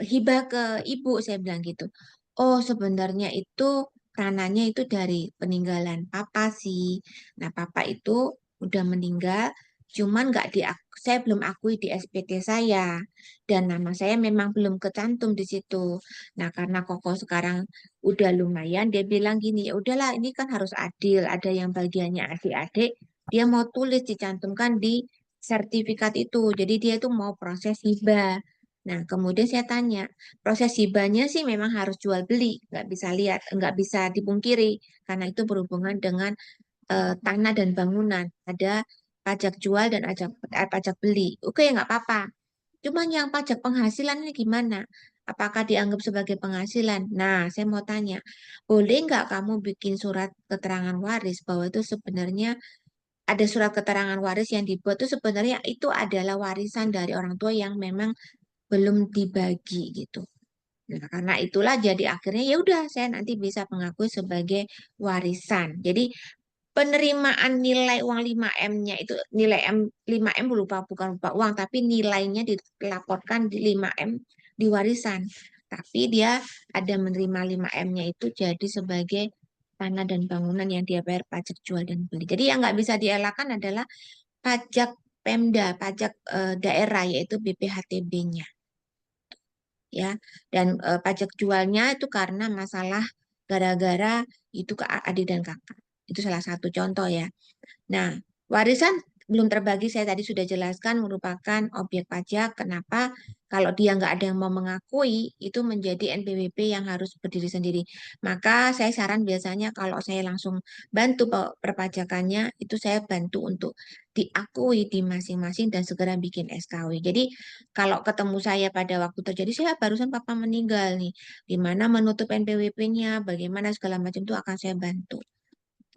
hibah ke ibu, saya bilang gitu. Oh, sebenarnya itu tanahnya itu dari peninggalan papa sih. Nah, papa itu udah meninggal, cuman nggak saya belum akui di SPT saya. Dan nama saya memang belum kecantum di situ. Nah, karena Koko sekarang udah lumayan, dia bilang gini, ya udahlah ini kan harus adil, ada yang bagiannya adik-adik, dia mau tulis dicantumkan di sertifikat itu. Jadi dia itu mau proses hibah. Nah, kemudian saya tanya, proses hibahnya sih memang harus jual beli, nggak bisa lihat, nggak bisa dipungkiri, karena itu berhubungan dengan tanah dan bangunan. Ada pajak jual dan pajak beli. Oke, nggak apa-apa. Cuman yang pajak penghasilan ini gimana? Apakah dianggap sebagai penghasilan? Nah, saya mau tanya, boleh nggak kamu bikin surat keterangan waris bahwa itu sebenarnya ada surat keterangan waris yang dibuat itu sebenarnya itu adalah warisan dari orang tua yang memang belum dibagi gitu. Nah, karena itulah jadi akhirnya ya udah saya nanti bisa mengakui sebagai warisan. Jadi penerimaan nilai uang 5M-nya itu nilai 5M bukan berupa uang tapi nilainya dilaporkan di 5M di warisan. Tapi dia ada menerima 5M-nya itu jadi sebagai tanah dan bangunan yang dia bayar pajak jual dan beli. Jadi yang nggak bisa dielakkan adalah pajak Pemda, pajak daerah yaitu BPHTB-nya ya. Dan pajak jualnya itu karena masalah gara-gara itu ke adik dan kakak. Itu salah satu contoh ya. Nah, warisan belum terbagi saya tadi sudah jelaskan merupakan objek pajak. Kenapa? Kalau dia nggak ada yang mau mengakui, itu menjadi NPWP yang harus berdiri sendiri. Maka saya saran biasanya kalau saya langsung bantu perpajakannya, itu saya bantu untuk diakui di masing-masing dan segera bikin SKW. Jadi kalau ketemu saya pada waktu terjadi, saya barusan papa meninggal nih, gimana menutup NPWP-nya, bagaimana segala macam itu akan saya bantu.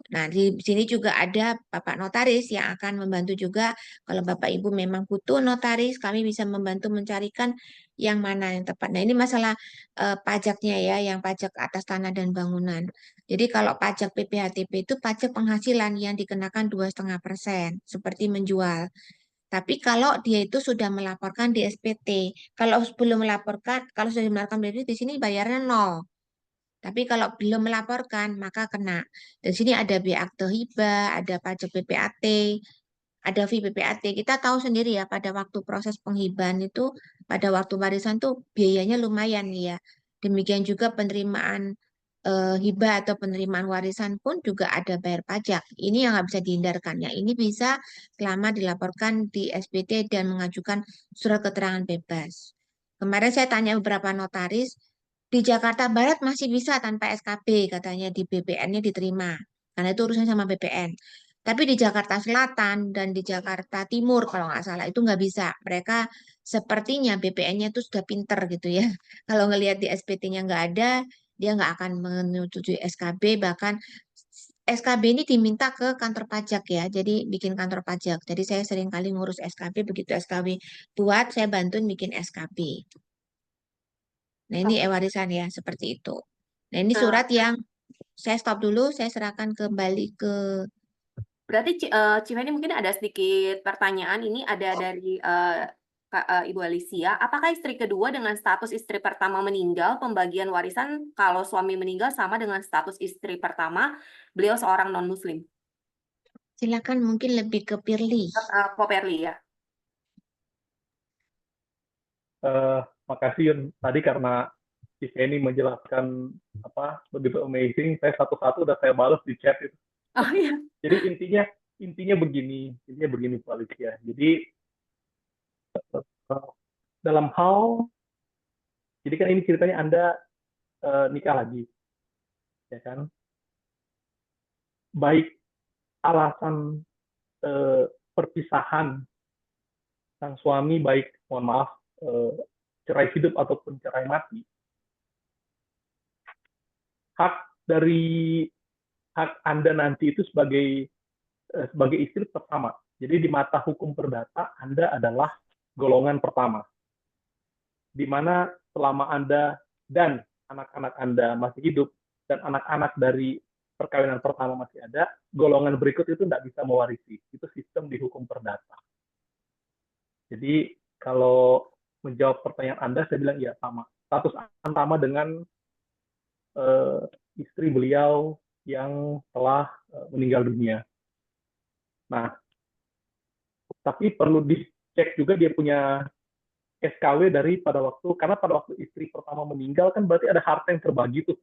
Nah, di sini juga ada Bapak Notaris yang akan membantu juga. Kalau Bapak Ibu memang butuh notaris, kami bisa membantu mencarikan yang mana yang tepat. Nah, ini masalah pajaknya ya, yang pajak atas tanah dan bangunan. Jadi kalau pajak PPHTP itu pajak penghasilan yang dikenakan 2,5%, seperti menjual. Tapi kalau dia itu sudah melaporkan di SPT, kalau belum melaporkan, kalau sudah melaporkan di sini bayarnya 0. Tapi kalau belum melaporkan, maka kena. Dan sini ada biaya akte hibah, ada pajak PPAT, ada fee PPAT. Kita tahu sendiri ya, pada waktu proses penghibahan itu, pada waktu warisan tuh biayanya lumayan nih ya. Demikian juga penerimaan hibah atau penerimaan warisan pun juga ada bayar pajak. Ini yang nggak bisa dihindarkan. Ya, ini bisa selama dilaporkan di SPT dan mengajukan surat keterangan bebas. Kemarin saya tanya beberapa notaris, di Jakarta Barat masih bisa tanpa SKB, katanya di BPN-nya diterima. Karena itu urusan sama BPN. Tapi di Jakarta Selatan dan di Jakarta Timur, kalau nggak salah, itu nggak bisa. Mereka sepertinya BPN-nya itu sudah pinter gitu ya. Kalau ngelihat di SPT-nya nggak ada, dia nggak akan menyetujui SKB. Bahkan SKB ini diminta ke kantor pajak ya. Jadi bikin kantor pajak. Jadi saya sering kali ngurus SKB. Begitu SKB buat, saya bantuin bikin SKB. Nah, ini Oke. e-warisan ya, seperti itu. Nah, ini Nah, surat yang saya stop dulu, saya serahkan kembali ke... berarti Cimeni mungkin ada sedikit pertanyaan. Ini ada dari Ibu Alicia. Apakah istri kedua dengan status istri pertama meninggal, pembagian warisan kalau suami meninggal sama dengan status istri pertama, beliau seorang non-Muslim? Silakan mungkin lebih ke Pirli. Poperli ya. Makasih Yun. Tadi karena si Kenny menjelaskan apa begitu amazing, saya satu-satu udah saya balas di chat itu. Oh iya. Jadi intinya begini Bu Alicia. Jadi dalam hal, jadi kan ini ceritanya Anda nikah lagi, ya kan? Baik alasan perpisahan sang suami, baik mohon maaf cerai hidup ataupun cerai mati, hak dari hak Anda nanti itu sebagai istri pertama. Jadi di mata hukum perdata, Anda adalah golongan pertama, di mana selama Anda dan anak-anak Anda masih hidup, dan anak-anak dari perkawinan pertama masih ada, golongan berikut itu tidak bisa mewarisi. Itu sistem di hukum perdata. Jadi kalau menjawab pertanyaan Anda, saya bilang iya sama. Status sama dengan istri beliau yang telah meninggal dunia. Nah, tapi perlu dicek juga dia punya SKW dari pada waktu, karena pada waktu istri pertama meninggal kan berarti ada harta yang terbagi tuh.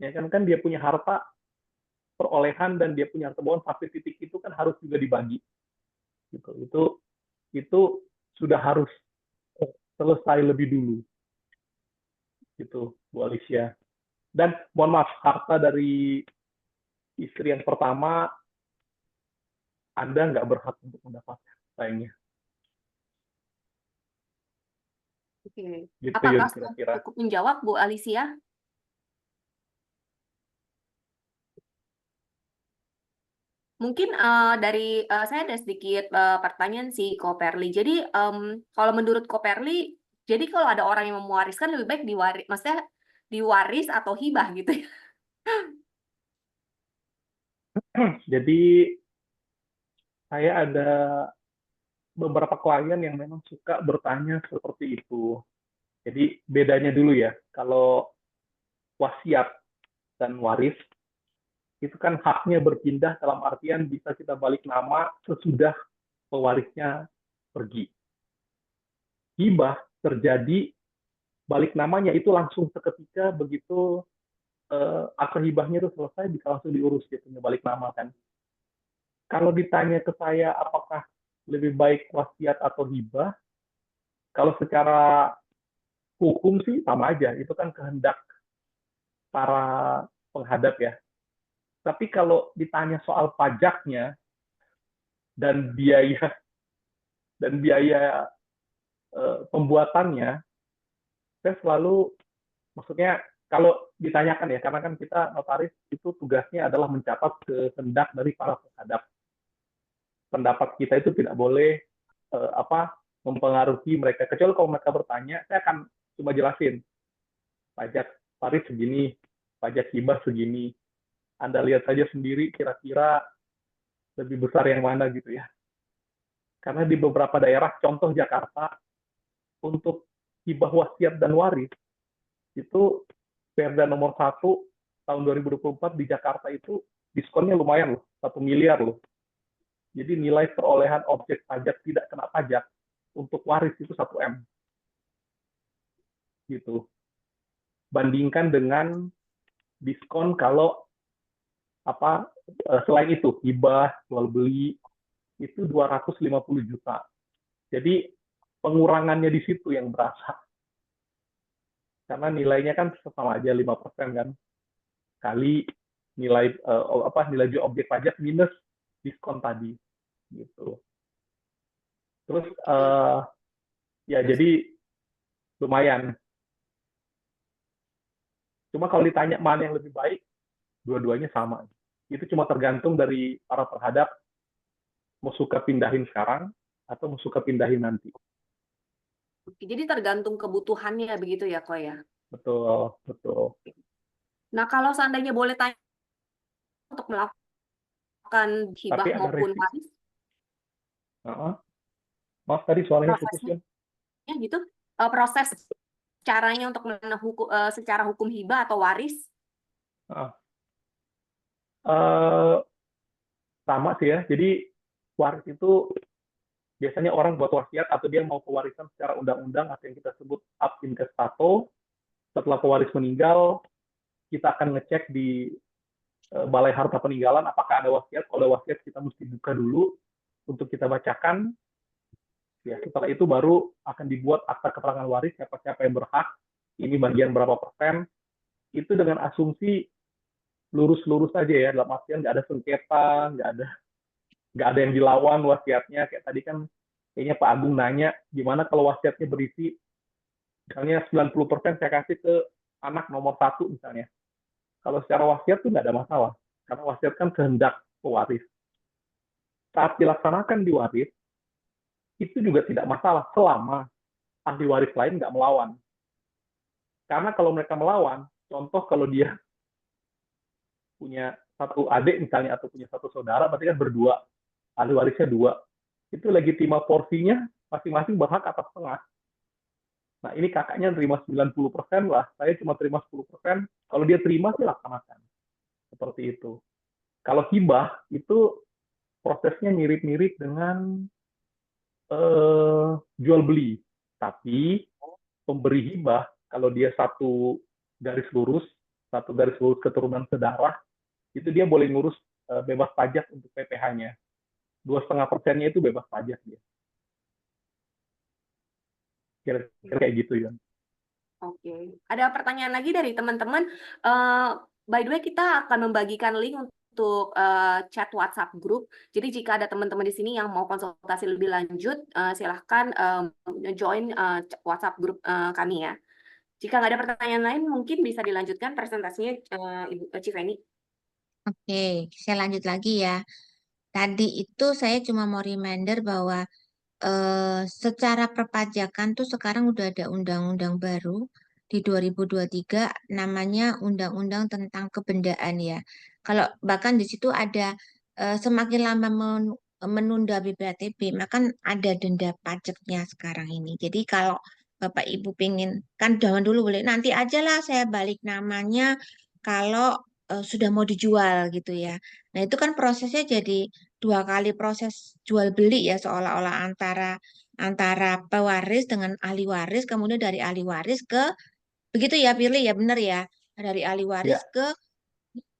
Ya kan dia punya harta perolehan dan dia punya harta bawaan sampai titik itu kan harus juga dibagi. Gitu. Itu sudah harus selesai lebih dulu. Gitu, Bu Alicia. Dan mohon maaf, harta dari istri yang pertama Anda nggak berhak untuk mendapatkan, sayangnya. Oke. Gitu Apakah Yun, kira-kira. cukup menjawab, Bu Alicia? Mungkin dari saya ada sedikit pertanyaan sih, Ko Perli. Jadi kalau menurut Ko Perli, jadi kalau ada orang yang mewariskan lebih baik diwaris, maksudnya diwaris atau hibah gitu ya? Jadi saya ada beberapa klien yang memang suka bertanya seperti itu. Jadi bedanya dulu ya, kalau wasiat dan waris, itu kan haknya berpindah dalam artian bisa kita balik nama sesudah pewarisnya pergi. Hibah terjadi balik namanya itu langsung seketika begitu akad hibahnya itu selesai bisa langsung diurus gitu, balik nama kan. Kalau ditanya ke saya apakah lebih baik wasiat atau hibah, kalau secara hukum sih sama aja, itu kan kehendak para penghadap ya. Tapi kalau ditanya soal pajaknya dan biaya pembuatannya, saya selalu, maksudnya kalau ditanyakan ya, karena kan kita notaris itu tugasnya adalah mencatat kehendak dari para penghadap. Pendapat kita itu tidak boleh mempengaruhi mereka. Kecuali kalau mereka bertanya, saya akan cuma jelasin pajak waris segini, pajak hibah segini. Anda lihat saja sendiri kira-kira lebih besar yang mana gitu ya. Karena di beberapa daerah, contoh Jakarta, untuk hibah wasiat dan waris, itu Perda nomor 1 tahun 2024 di Jakarta itu diskonnya lumayan loh, 1 miliar loh. Jadi nilai perolehan objek pajak tidak kena pajak untuk waris itu 1 M. Gitu. Bandingkan dengan diskon kalau selain itu hibah, jual beli itu 250 juta. Jadi pengurangannya di situ yang berasa. Karena nilainya kan sama aja 5% kan. Kali nilai nilai jual objek pajak minus diskon tadi gitu. Terus ya jadi lumayan. Cuma kalau ditanya mana yang lebih baik, dua-duanya sama. Itu cuma tergantung dari para penghadap mau suka pindahin sekarang atau mau suka pindahin nanti. Jadi tergantung kebutuhannya begitu ya, Ko ya? Betul, betul. Nah, kalau seandainya boleh tanya untuk melakukan hibah maupun waris, maaf tadi suaranya putus ya. Gitu, proses caranya untuk secara hukum hibah atau waris? Sama sih ya. Jadi waris itu biasanya orang buat wasiat atau dia mau pewarisan secara undang-undang atau yang kita sebut ab intestato. Setelah pewaris meninggal, kita akan ngecek di Balai Harta Peninggalan apakah ada wasiat. Kalau ada wasiat kita mesti buka dulu untuk kita bacakan. Ya, setelah itu baru akan dibuat akta keterangan waris siapa-siapa yang berhak, ini bagian berapa persen. Itu dengan asumsi lurus-lurus aja ya, dalam artian nggak ada sengketa, nggak ada yang dilawan wasiatnya. Kayak tadi kan kayaknya Pak Agung nanya gimana kalau wasiatnya berisi misalnya 90% saya kasih ke anak nomor 1 misalnya. Kalau secara wasiat tuh nggak ada masalah, karena wasiat kan kehendak pewaris. saat dilaksanakan di waris, itu juga tidak masalah selama ahli waris lain nggak melawan. Karena kalau mereka melawan, contoh kalau dia punya satu adik misalnya atau punya satu saudara, berarti kan berdua, ahli warisnya dua. Itu legitima porsinya masing-masing berhak atas setengah. Nah, ini kakaknya terima 90% lah, saya cuma terima 10%. Kalau dia terima, sih laksanakan. Seperti itu. Kalau hibah, itu prosesnya mirip-mirip dengan jual beli. Tapi pemberi hibah, kalau dia satu garis lurus keturunan sedarah, itu dia boleh ngurus bebas pajak untuk PPh-nya. 2,5%-nya itu bebas pajak dia. Kira-kira kayak gitu ya. Oke, ada pertanyaan lagi dari teman-teman. By the way, kita akan membagikan link untuk chat WhatsApp grup. Jadi jika ada teman-teman di sini yang mau konsultasi lebih lanjut, silahkan join WhatsApp grup kami ya. Jika nggak ada pertanyaan lain, mungkin bisa dilanjutkan presentasinya Ibu Civeni. Oke, saya lanjut lagi ya. Tadi itu saya cuma mau reminder bahwa secara perpajakan tuh sekarang udah ada undang-undang baru di 2023 namanya Undang-Undang tentang Kebendaan ya. Kalau bahkan di situ ada semakin lama menunda BPATB, maka ada denda pajaknya sekarang ini. Jadi kalau Bapak Ibu pingin, kan zaman dulu boleh nanti aja lah saya balik namanya kalau sudah mau dijual gitu ya. Nah itu kan prosesnya jadi dua kali proses jual beli ya seolah-olah antara pewaris dengan ahli waris, kemudian dari ahli waris ke begitu ya pilih ya benar ya dari ahli waris Ya, ke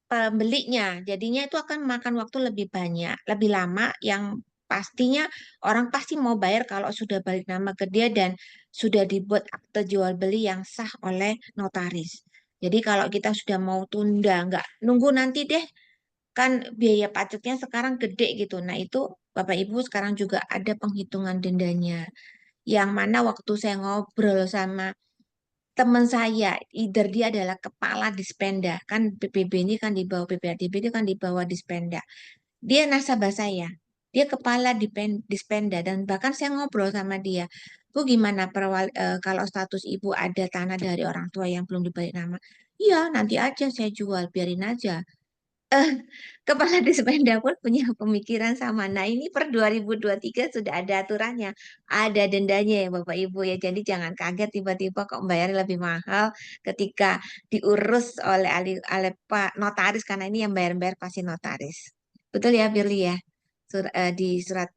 pembelinya. Jadinya itu akan makan waktu lebih banyak, lebih lama yang pastinya orang pasti mau bayar kalau sudah balik nama ke dia dan sudah dibuat akte jual beli yang sah oleh notaris. Jadi kalau kita sudah mau tunda, nggak nunggu nanti deh, kan biaya pajaknya sekarang gede gitu. Nah itu Bapak Ibu sekarang juga ada penghitungan dendanya. Yang mana waktu saya ngobrol sama teman saya, either dia adalah kepala Dispenda, kan PPB ini kan di bawah PPADB itu kan di bawah Dispenda. Dia nasabah saya, dia kepala Dispenda dan bahkan saya ngobrol sama dia, Bu gimana kalau status ibu ada tanah dari orang tua yang belum dibalik nama? Iya, nanti aja saya jual, biarin aja. eh, Kepala Dispenda pun punya pemikiran sama. Nah, ini per 2023 sudah ada aturannya. Ada dendanya ya Bapak Ibu ya. Jadi jangan kaget tiba-tiba kok bayar lebih mahal ketika diurus oleh Pak Notaris karena ini yang bayar-bayar pasti notaris. Betul ya Firly ya? Di surat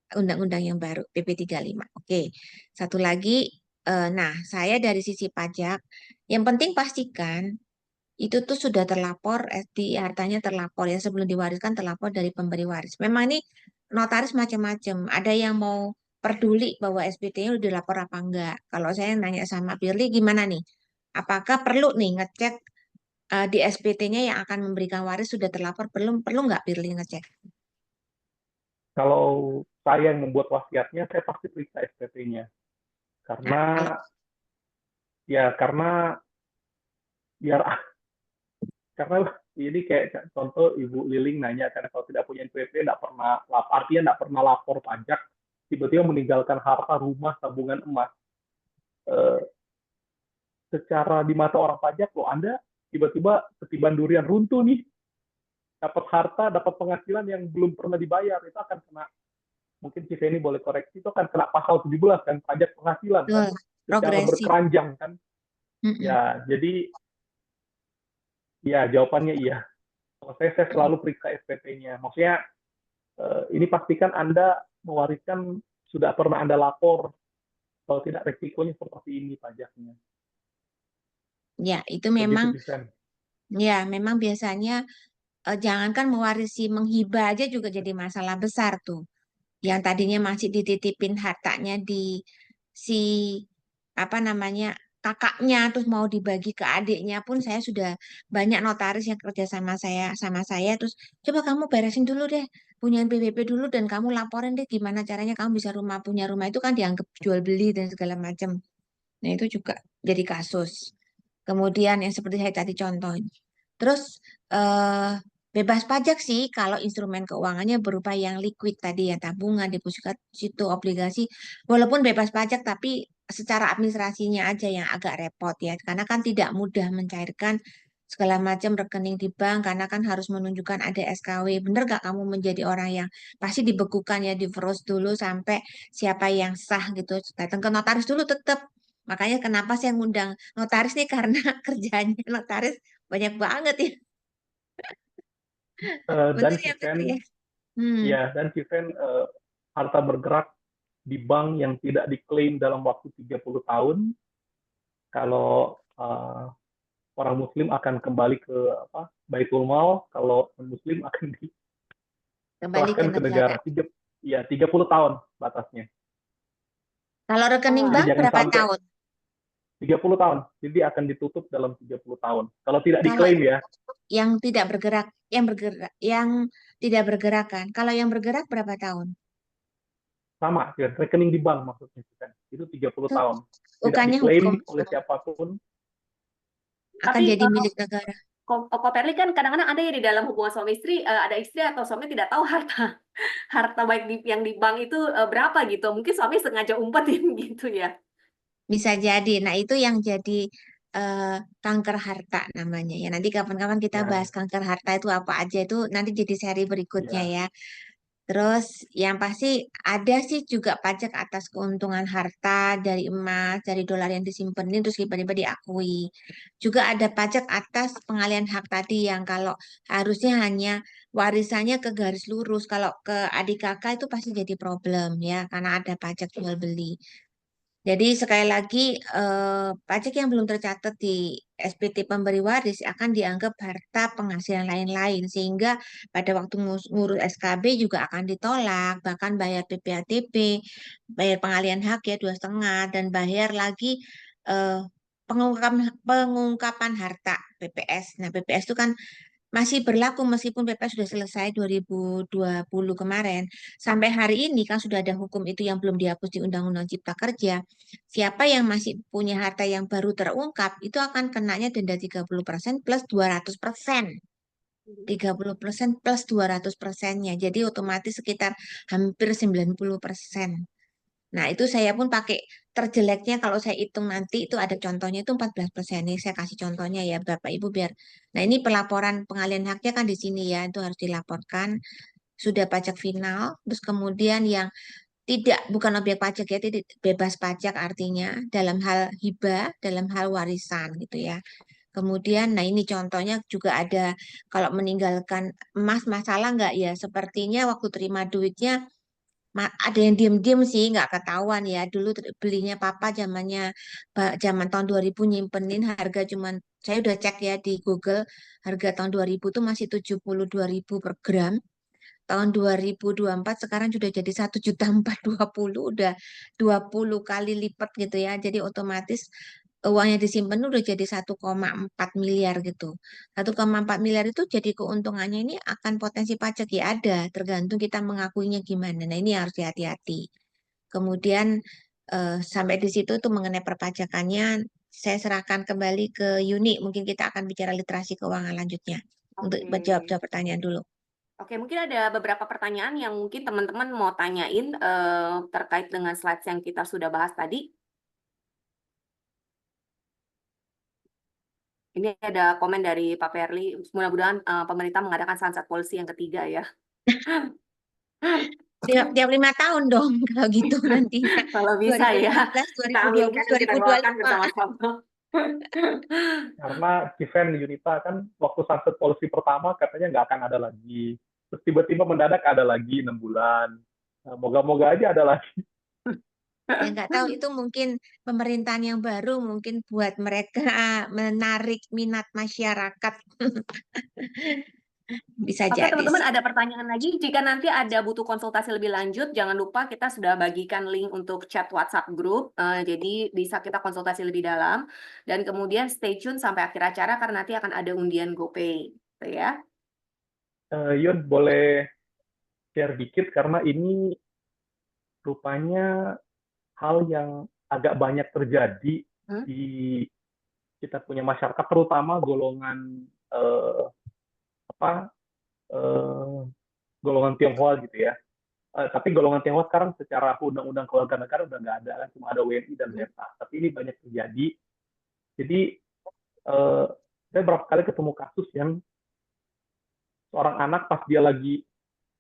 undang-undang yang baru PP 35. Oke. Satu lagi, nah saya dari sisi pajak, yang penting pastikan itu tuh sudah terlapor, di hartanya terlapor ya sebelum diwariskan terlapor dari pemberi waris. Memang ini notaris macam-macam. Ada yang mau peduli bahwa SPT-nya udah dilapor apa enggak. Kalau saya nanya sama Firly gimana nih? Apakah perlu nih ngecek di SPT-nya yang akan memberikan waris sudah terlapor? Perlu nggak Firly ngecek? kalau saya yang membuat wasiatnya, saya pasti periksa SPT-nya. Nah, Karena kalau karena biar karena ini kayak contoh Ibu Liling nanya, karena kalau tidak punya NPWP artinya nggak pernah lapor pajak, tiba-tiba meninggalkan harta rumah tabungan emas. Eh, Secara di mata orang pajak, loh Anda tiba-tiba ketiban durian runtuh nih, dapat harta, dapat penghasilan yang belum pernah dibayar, itu akan kena, mungkin ini boleh koreksi, itu akan kena pasal 17 kan, pajak penghasilan kan, betul, secara progresif. berkeranjang kan. Mm-mm. Ya, jadi ya jawabannya iya. Kalau saya selalu periksa SPT-nya. Maksudnya ini pastikan Anda mewariskan sudah pernah Anda lapor. Kalau tidak resikonya seperti ini pajaknya. Ya, itu Begitu memang sih, Sen. memang biasanya jangankan mewarisi menghibah aja juga jadi masalah besar tuh. Yang tadinya masih dititipin hartanya di si apa namanya kakaknya terus mau dibagi ke adiknya pun saya sudah banyak notaris yang kerja sama saya terus coba kamu beresin dulu deh punya PPP dulu dan kamu laporin deh gimana caranya kamu bisa punya rumah itu kan dianggap jual beli dan segala macam. Nah itu juga jadi kasus. Kemudian yang seperti saya tadi contohnya. Terus eh, Bebas pajak sih kalau instrumen keuangannya berupa yang liquid tadi ya, tabungan, deposito, obligasi. Walaupun bebas pajak tapi secara administrasinya aja yang agak repot ya. Karena kan tidak mudah mencairkan segala macam rekening di bank karena kan harus menunjukkan ada SKW. Bener gak kamu menjadi orang yang pasti dibekukan ya, di-froze dulu sampai siapa yang sah gitu. Datang ke notaris dulu tetap. Makanya kenapa saya ngundang notaris nih karena kerjanya notaris banyak banget ya. Dan Betul ya, betul ya. Viven, Hmm, ya, dan Viven, harta bergerak di bank yang tidak diklaim dalam waktu 30 tahun, kalau orang Muslim akan kembali ke Baitul Mal, kalau non-Muslim akan kembali ke diserahkan ke negara. negara. 30 tahun batasnya. Kalau rekening Jadi bank jangan berapa sampai tahun? 30 tahun. Jadi akan ditutup dalam 30 tahun. Kalau tidak Kalau diklaim ya, yang tidak bergerak, yang tidak bergerak kan. Kalau yang bergerak berapa tahun? sama ya, rekening di bank maksudnya kan. Itu 30 Itu tahun. Tidak bukannya hukum diklaim oleh siapapun. akan Tapi jadi milik negara. Kok Perli kan kadang-kadang ada ya di dalam hubungan suami istri, ada istri atau suami tidak tahu harta harta baik yang di bank itu berapa gitu. Mungkin suami sengaja umpetin gitu ya. Bisa jadi. Nah, itu yang jadi eh, kanker harta namanya ya. Nanti kapan-kapan kita bahas Ya, kanker harta itu apa aja itu nanti jadi seri berikutnya ya, ya. Terus yang pasti ada sih juga pajak atas keuntungan harta dari emas, dari dolar yang disimpenin terus tiba-tiba diakui. Juga ada pajak atas pengalihan hak tadi yang kalau harusnya hanya warisannya ke garis lurus, kalau ke adik kakak itu pasti jadi problem ya karena ada pajak jual beli. Jadi sekali lagi pajak yang belum tercatat di SPT pemberi waris akan dianggap harta penghasilan lain-lain sehingga pada waktu ngurus SKB juga akan ditolak, bahkan bayar PPATP, bayar pengalihan hak ya 2,5 dan bayar lagi eh, pengungkapan harta PPS. Nah, PPS itu kan masih berlaku meskipun PPS sudah selesai 2020 kemarin. Sampai hari ini kan sudah ada hukum itu yang belum dihapus di Undang-Undang Cipta Kerja. Siapa yang masih punya harta yang baru terungkap itu akan kenanya denda 30% plus 200%. 30% plus 200%-nya. Jadi otomatis sekitar hampir 90%. Nah, itu saya pun pakai terjeleknya kalau saya hitung nanti itu ada contohnya itu 14%. Ini saya kasih contohnya ya Bapak Ibu biar. Nah, ini pelaporan pengalian haknya kan di sini ya, itu harus dilaporkan sudah pajak final, terus kemudian yang tidak bukan objek pajak ya, tidak bebas pajak artinya dalam hal hibah, dalam hal warisan gitu ya. Kemudian, nah ini contohnya juga ada kalau meninggalkan emas masalah nggak ya? Sepertinya waktu terima duitnya ada yang diem-diem sih nggak ketahuan ya dulu belinya papa zamannya zaman tahun 2000 nyimpenin harga cuman saya udah cek ya di Google harga tahun 2000 tuh masih 72.000 per gram tahun 2024 sekarang sudah jadi 1.420.000 udah 20 kali lipat gitu ya jadi otomatis uang yang disimpan udah jadi 1,4 miliar gitu 1,4 miliar itu jadi keuntungannya ini akan potensi pajak ya ada tergantung kita mengakuinya gimana nah ini harus hati-hati kemudian sampai di situ tuh mengenai perpajakannya saya serahkan kembali ke Yuni mungkin kita akan bicara literasi keuangan lanjutnya untuk Oke. menjawab pertanyaan dulu. Oke, mungkin ada beberapa pertanyaan yang mungkin teman-teman mau tanyain terkait dengan slides yang kita sudah bahas tadi. Ini ada komen dari Pak Perli, mudah-mudahan pemerintah mengadakan sunset policy yang ketiga ya. Tiap 5 tahun dong kalau gitu nantinya. Kalau bisa ya, 2017, kita 2020, aminkan dan kita doakan 2025. bersama-sama. Karena event Yunita kan waktu sunset policy pertama katanya nggak akan ada lagi. Terus tiba-tiba mendadak ada lagi 6 bulan. Nah, moga-moga aja ada lagi. Ya nggak tahu itu mungkin pemerintahan yang baru mungkin buat mereka menarik minat masyarakat. Bisa Oke, jadi teman-teman sih. ada pertanyaan lagi. Jika nanti ada butuh konsultasi lebih lanjut, jangan lupa kita sudah bagikan link untuk chat WhatsApp group. Jadi bisa kita konsultasi lebih dalam. Dan kemudian stay tune sampai akhir acara karena nanti akan ada undian GoPay. Gitu ya. Yun, boleh share dikit karena ini rupanya hal yang agak banyak terjadi di kita punya masyarakat, terutama golongan apa eh, golongan Tionghoa gitu ya. Tapi golongan Tionghoa sekarang secara undang-undang keluarga negara udah nggak ada kan, cuma ada WNI dan WNA. Tapi ini banyak terjadi. Jadi saya berapa kali ketemu kasus yang seorang anak pas dia lagi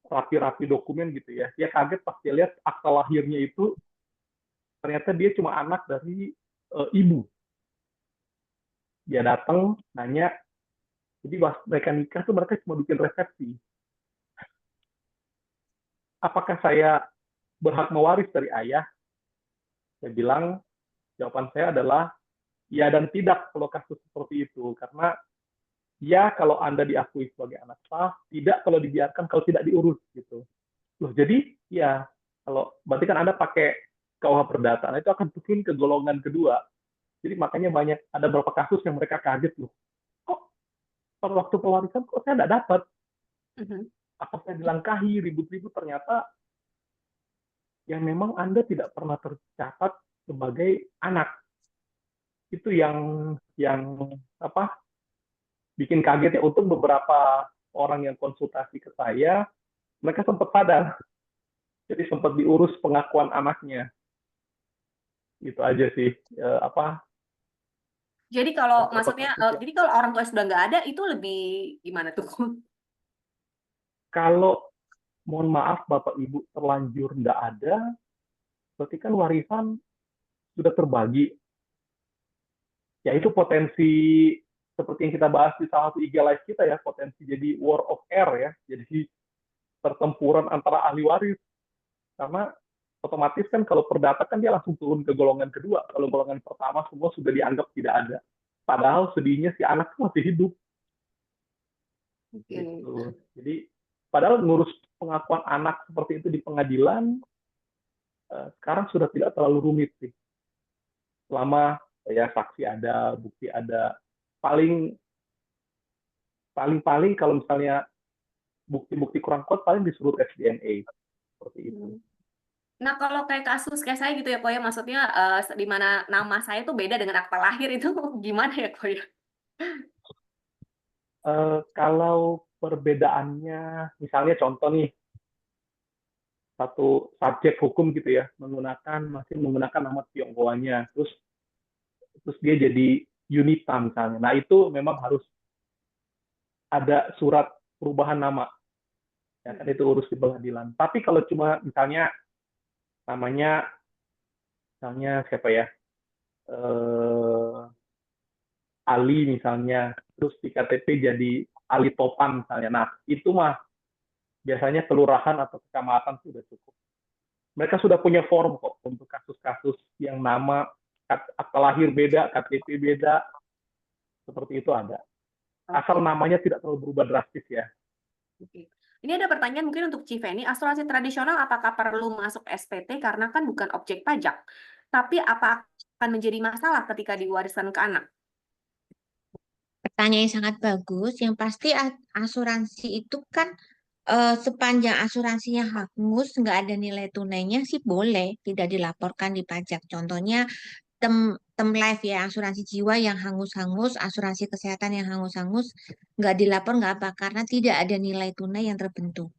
rapi-rapi dokumen gitu ya, dia kaget pas dia lihat akta lahirnya itu ternyata dia cuma anak dari ibu. Dia datang nanya, jadi pas mereka nikah tuh mereka cuma bikin resepsi. Apakah saya berhak mewaris dari ayah? Saya bilang, jawaban saya adalah ya dan tidak kalau kasus seperti itu. Karena ya kalau Anda diakui sebagai anak sah, tidak kalau dibiarkan, kalau tidak diurus gitu. Loh, jadi ya kalau berarti kan Anda pakai KUH Perdata, nah itu akan turun ke golongan kedua. Jadi makanya banyak ada beberapa kasus yang mereka kaget loh. Kok pada waktu pewarisan kok saya tidak dapat? Apa saya dilangkahi ribut-ribut, ternyata yang memang Anda tidak pernah tercatat sebagai anak. Itu yang apa? Bikin kaget ya, untuk beberapa orang yang konsultasi ke saya, mereka sempat sadar. Jadi sempat diurus pengakuan anaknya. Itu aja sih apa? Jadi kalau Beberapa maksudnya, kasus ya. jadi kalau orang tua sudah nggak ada, itu lebih gimana tuh? Kalau mohon maaf Bapak Ibu terlanjur nggak ada, berarti kan warisan sudah terbagi. Ya itu potensi seperti yang kita bahas di salah satu IG live kita ya, potensi jadi war of air ya, jadi pertempuran antara ahli waris. Karena otomatis kan kalau perdata kan dia langsung turun ke golongan kedua. Kalau golongan pertama semua sudah dianggap tidak ada. Padahal sedihnya si anak masih hidup. Gitu. Jadi padahal ngurus pengakuan anak seperti itu di pengadilan sekarang sudah tidak terlalu rumit sih. Selama ya saksi ada, bukti ada. Paling kalau misalnya bukti-bukti kurang kuat paling disuruh tes DNA seperti itu. Nah, kalau kayak kasus kayak saya gitu ya, Ko ya, maksudnya di mana nama saya tuh beda dengan akta lahir itu gimana ya, Ko ya? Kalau perbedaannya, misalnya contoh nih, satu subjek hukum gitu ya, masih menggunakan nama Tionghoanya, terus dia jadi Yunita misalnya. Nah itu memang harus ada surat perubahan nama, ya kan itu urus di pengadilan. Tapi kalau cuma misalnya namanya, misalnya siapa ya, Ali misalnya, terus di KTP jadi Ali Topan misalnya. Nah itu mah biasanya kelurahan atau kecamatan sudah cukup. Mereka sudah punya form kok untuk kasus-kasus yang nama akta lahir beda, KTP beda, seperti itu ada. Asal namanya tidak terlalu berubah drastis ya. Oke. Ini ada pertanyaan mungkin untuk Civeni, asuransi tradisional apakah perlu masuk SPT karena kan bukan objek pajak, tapi apa akan menjadi masalah ketika diwariskan ke anak? Pertanyaan yang sangat bagus. Yang pasti asuransi itu kan sepanjang asuransinya hangus, nggak ada nilai tunainya sih boleh tidak dilaporkan di pajak. Contohnya term life ya, asuransi jiwa yang hangus-hangus, asuransi kesehatan yang hangus-hangus, nggak dilapor nggak apa, karena tidak ada nilai tunai yang terbentuk.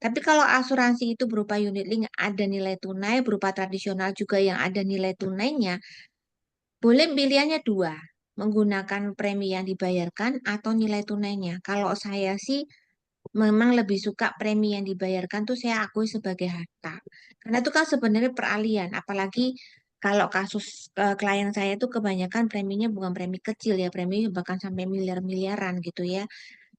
Tapi kalau asuransi itu berupa unit link ada nilai tunai, berupa tradisional juga yang ada nilai tunainya, boleh pilihannya dua, menggunakan premi yang dibayarkan atau nilai tunainya. Kalau saya sih memang lebih suka premi yang dibayarkan tuh saya akui sebagai harta. Karena itu kan sebenarnya peralihan, apalagi kalau kasus klien saya itu kebanyakan preminya bukan premi kecil ya, premi bahkan sampai miliar-miliaran gitu ya.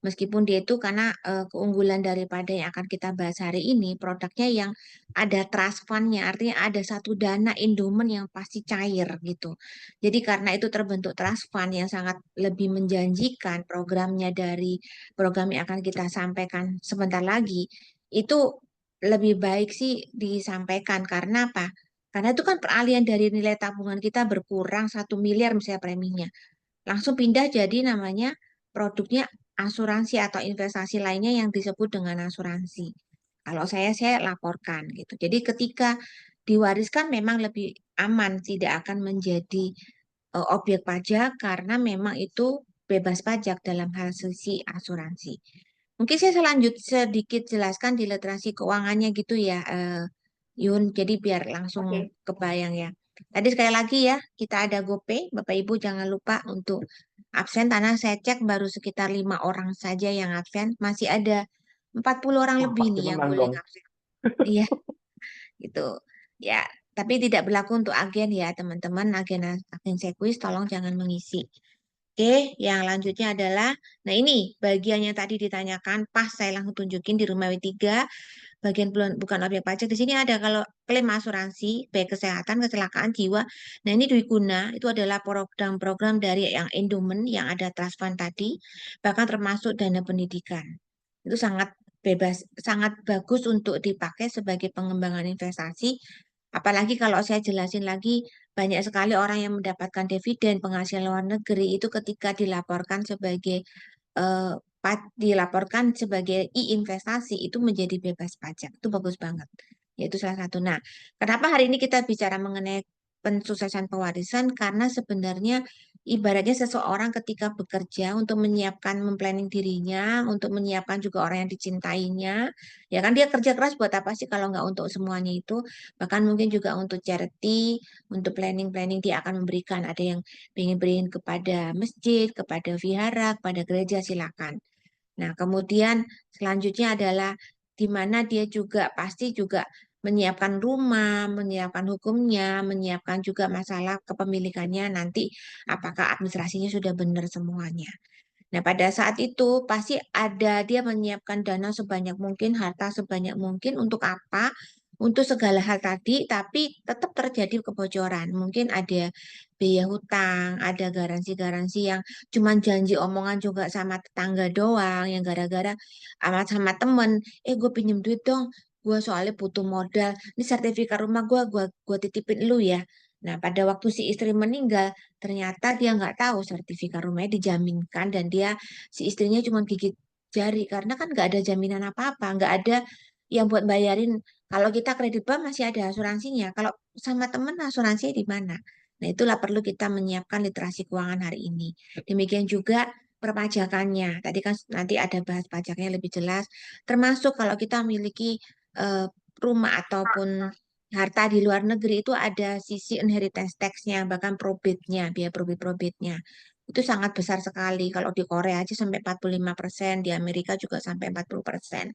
Meskipun dia itu karena keunggulan daripada yang akan kita bahas hari ini, produknya yang ada trust fund-nya, artinya ada satu dana endowment yang pasti cair gitu. Jadi karena itu terbentuk trust fund yang sangat lebih menjanjikan programnya dari program yang akan kita sampaikan sebentar lagi, itu lebih baik sih disampaikan. Karena apa? Karena itu kan peralihan dari nilai tabungan kita berkurang 1 miliar misalnya preminya. Langsung pindah jadi namanya produknya asuransi atau investasi lainnya yang disebut dengan asuransi. Kalau saya laporkan gitu. Jadi ketika diwariskan memang lebih aman, tidak akan menjadi objek pajak karena memang itu bebas pajak dalam hal sisi asuransi. Mungkin saya sedikit jelaskan di literasi keuangannya gitu ya, Yun. Jadi biar langsung Oke. kebayang ya. Tadi sekali lagi ya, kita ada GoPay. Bapak Ibu jangan lupa untuk absen karena saya cek baru sekitar 5 orang saja yang absen. Masih ada 40 orang Wah, lebih pasti nih yang menang boleh dong. absen. Iya, gitu. Ya, tapi tidak berlaku untuk agen ya, teman-teman. Agen sekuis tolong jangan mengisi. Oke, yang lanjutnya adalah, nah ini bagian yang tadi ditanyakan, pas saya langsung tunjukin di rumah W3, bagian bukan objek pajak. Di sini ada kalau klaim asuransi, baik kesehatan, kecelakaan jiwa. Nah ini Dwi Guna, itu adalah program-program dari yang endowment, yang ada trust fund tadi, bahkan termasuk dana pendidikan. Itu sangat bebas, sangat bagus untuk dipakai sebagai pengembangan investasi. Apalagi kalau saya jelasin lagi, banyak sekali orang yang mendapatkan dividen penghasilan luar negeri itu ketika eh, dilaporkan sebagai i-investasi itu menjadi bebas pajak. Itu bagus banget. Yaitu salah satu. Nah, kenapa hari ini kita bicara mengenai pensuksesan pewarisan? Karena sebenarnya ibaratnya seseorang ketika bekerja untuk menyiapkan, memplanning dirinya, untuk menyiapkan juga orang yang dicintainya, ya kan dia kerja keras buat apa sih kalau nggak untuk semuanya itu? Bahkan mungkin juga untuk charity, untuk planning-planning dia akan memberikan. Ada yang ingin berikan kepada masjid, kepada vihara, kepada gereja, silakan. Nah, kemudian selanjutnya adalah di mana dia juga pasti juga menyiapkan rumah, menyiapkan hukumnya, menyiapkan juga masalah kepemilikannya nanti apakah administrasinya sudah benar semuanya. Nah, pada saat itu pasti ada dia menyiapkan dana sebanyak mungkin, harta sebanyak mungkin untuk apa? Untuk segala hal tadi, tapi tetap terjadi kebocoran. Mungkin ada biaya hutang, ada garansi-garansi yang cuma janji omongan juga sama tetangga doang, yang gara-gara amat sama temen, gue pinjem duit dong, gue soalnya butuh modal, ini sertifikat rumah gue titipin lu ya. Nah, pada waktu si istri meninggal, ternyata dia nggak tahu sertifikat rumahnya dijaminkan dan si istrinya cuma gigit jari karena kan nggak ada jaminan apa-apa, nggak ada yang buat bayarin. Kalau kita kredit bank masih ada asuransinya. Kalau sama temen asuransinya di mana? Nah, itulah perlu kita menyiapkan literasi keuangan hari ini. Demikian juga perpajakannya. Tadi kan nanti ada bahas pajaknya lebih jelas. Termasuk kalau kita memiliki eh, rumah ataupun harta di luar negeri itu ada sisi inheritance tax-nya, bahkan probate-nya, biaya probate-nya. Itu sangat besar sekali. Kalau di Korea aja sampai 45%, di Amerika juga sampai 40%.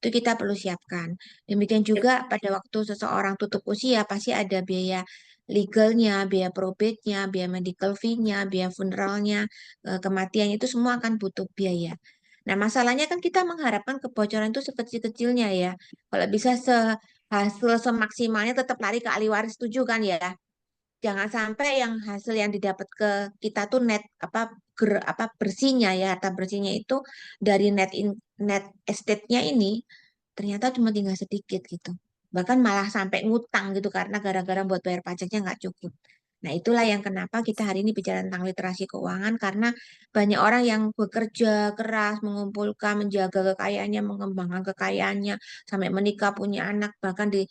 Itu kita perlu siapkan. Demikian juga pada waktu seseorang tutup usia, pasti ada biaya legalnya, biaya probate-nya, biaya medical fee-nya, biaya funeralnya, kematian itu semua akan butuh biaya. Nah, masalahnya kan kita mengharapkan kebocoran itu sekecil-kecilnya ya. Kalau bisa hasil semaksimalnya tetap lari ke ahli waris, setuju kan ya? Jangan sampai yang hasil yang didapat ke kita tuh net apa bersihnya ya, harta bersihnya itu dari net estate-nya ini ternyata cuma tinggal sedikit gitu. Bahkan malah sampai ngutang gitu karena gara-gara buat bayar pajaknya nggak cukup. Nah, itulah yang kenapa kita hari ini bicara tentang literasi keuangan karena banyak orang yang bekerja keras mengumpulkan, menjaga kekayaannya, mengembangkan kekayaannya sampai menikah, punya anak, bahkan di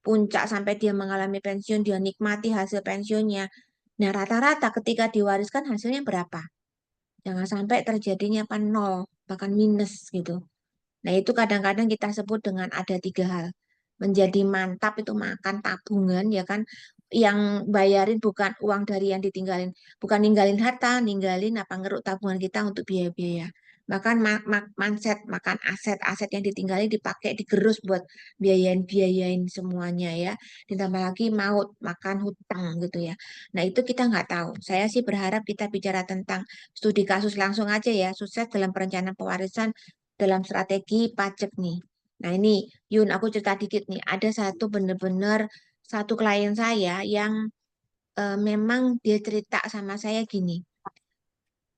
puncak sampai dia mengalami pensiun, dia nikmati hasil pensiunnya. Nah, rata-rata ketika diwariskan hasilnya berapa? Jangan sampai terjadinya apa nol, bahkan minus gitu. Nah, itu kadang-kadang kita sebut dengan ada 3 hal. Menjadi mantap itu makan tabungan, ya kan? Yang bayarin bukan uang dari yang ditinggalin. Bukan ninggalin harta, ninggalin apa ngeruk tabungan kita untuk biaya-biaya. Bahkan mindset, makan aset-aset yang ditinggalin dipakai, digerus buat biayain semuanya ya. Ditambah lagi maut, makan hutang gitu ya. Nah, itu kita nggak tahu. Saya sih berharap kita bicara tentang studi kasus langsung aja ya, sukses dalam perencanaan pewarisan dalam strategi pajak nih. Nah ini Yun, aku cerita dikit nih. Ada bener-bener satu klien saya yang memang dia cerita sama saya gini.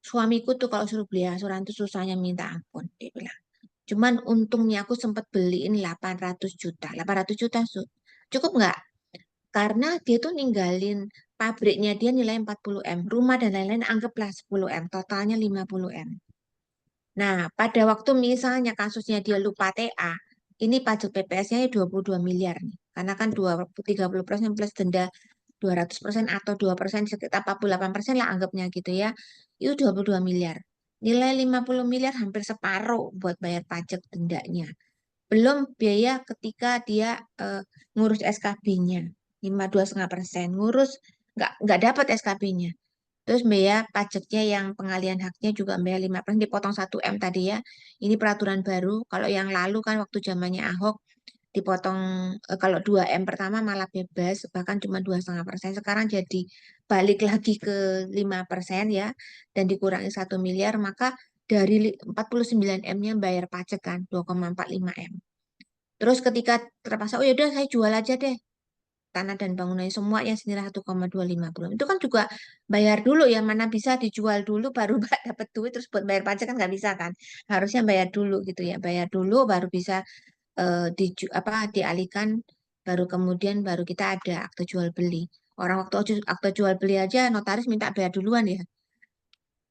Suamiku tuh kalau suruh beli asuransi tuh susahnya minta ampun, dia bilang. Cuman untungnya aku sempat beliin 800 juta. 800 juta cukup nggak? Karena dia tuh ninggalin pabriknya dia nilai 40 M. Rumah dan lain-lain anggaplah 10 M. Totalnya 50 M. Nah, pada waktu misalnya kasusnya dia lupa TA, ini pajak PPS-nya 22 miliar nih. Karena kan 30% plus denda 200% atau 2% sekitar 48% lah anggapnya gitu ya. Itu 22 miliar. Nilai 50 miliar hampir separuh buat bayar pajak dendanya. Belum biaya ketika dia ngurus SKB-nya 2,5%, ngurus nggak dapat SKB-nya. Terus biaya pajaknya yang pengalian haknya juga biaya 5%, dipotong 1 M tadi ya. Ini peraturan baru. Kalau yang lalu kan waktu zamannya Ahok dipotong, kalau 2 M pertama malah bebas, bahkan cuma 2,5%. Sekarang jadi balik lagi ke 5% ya, dan dikurangi 1 miliar, maka dari 49 M-nya bayar pajak kan 2,45 M. Terus ketika terpaksa, oh yaudah saya jual aja deh tanah dan bangunannya semua yang senilai 1,250. Itu kan juga bayar dulu ya, mana bisa dijual dulu baru dapat duit terus buat bayar pajak kan nggak bisa kan. Harusnya bayar dulu gitu ya, bayar dulu baru bisa dialihkan, baru kemudian baru kita ada akte jual beli. Orang waktu akte jual beli aja notaris minta bayar duluan ya.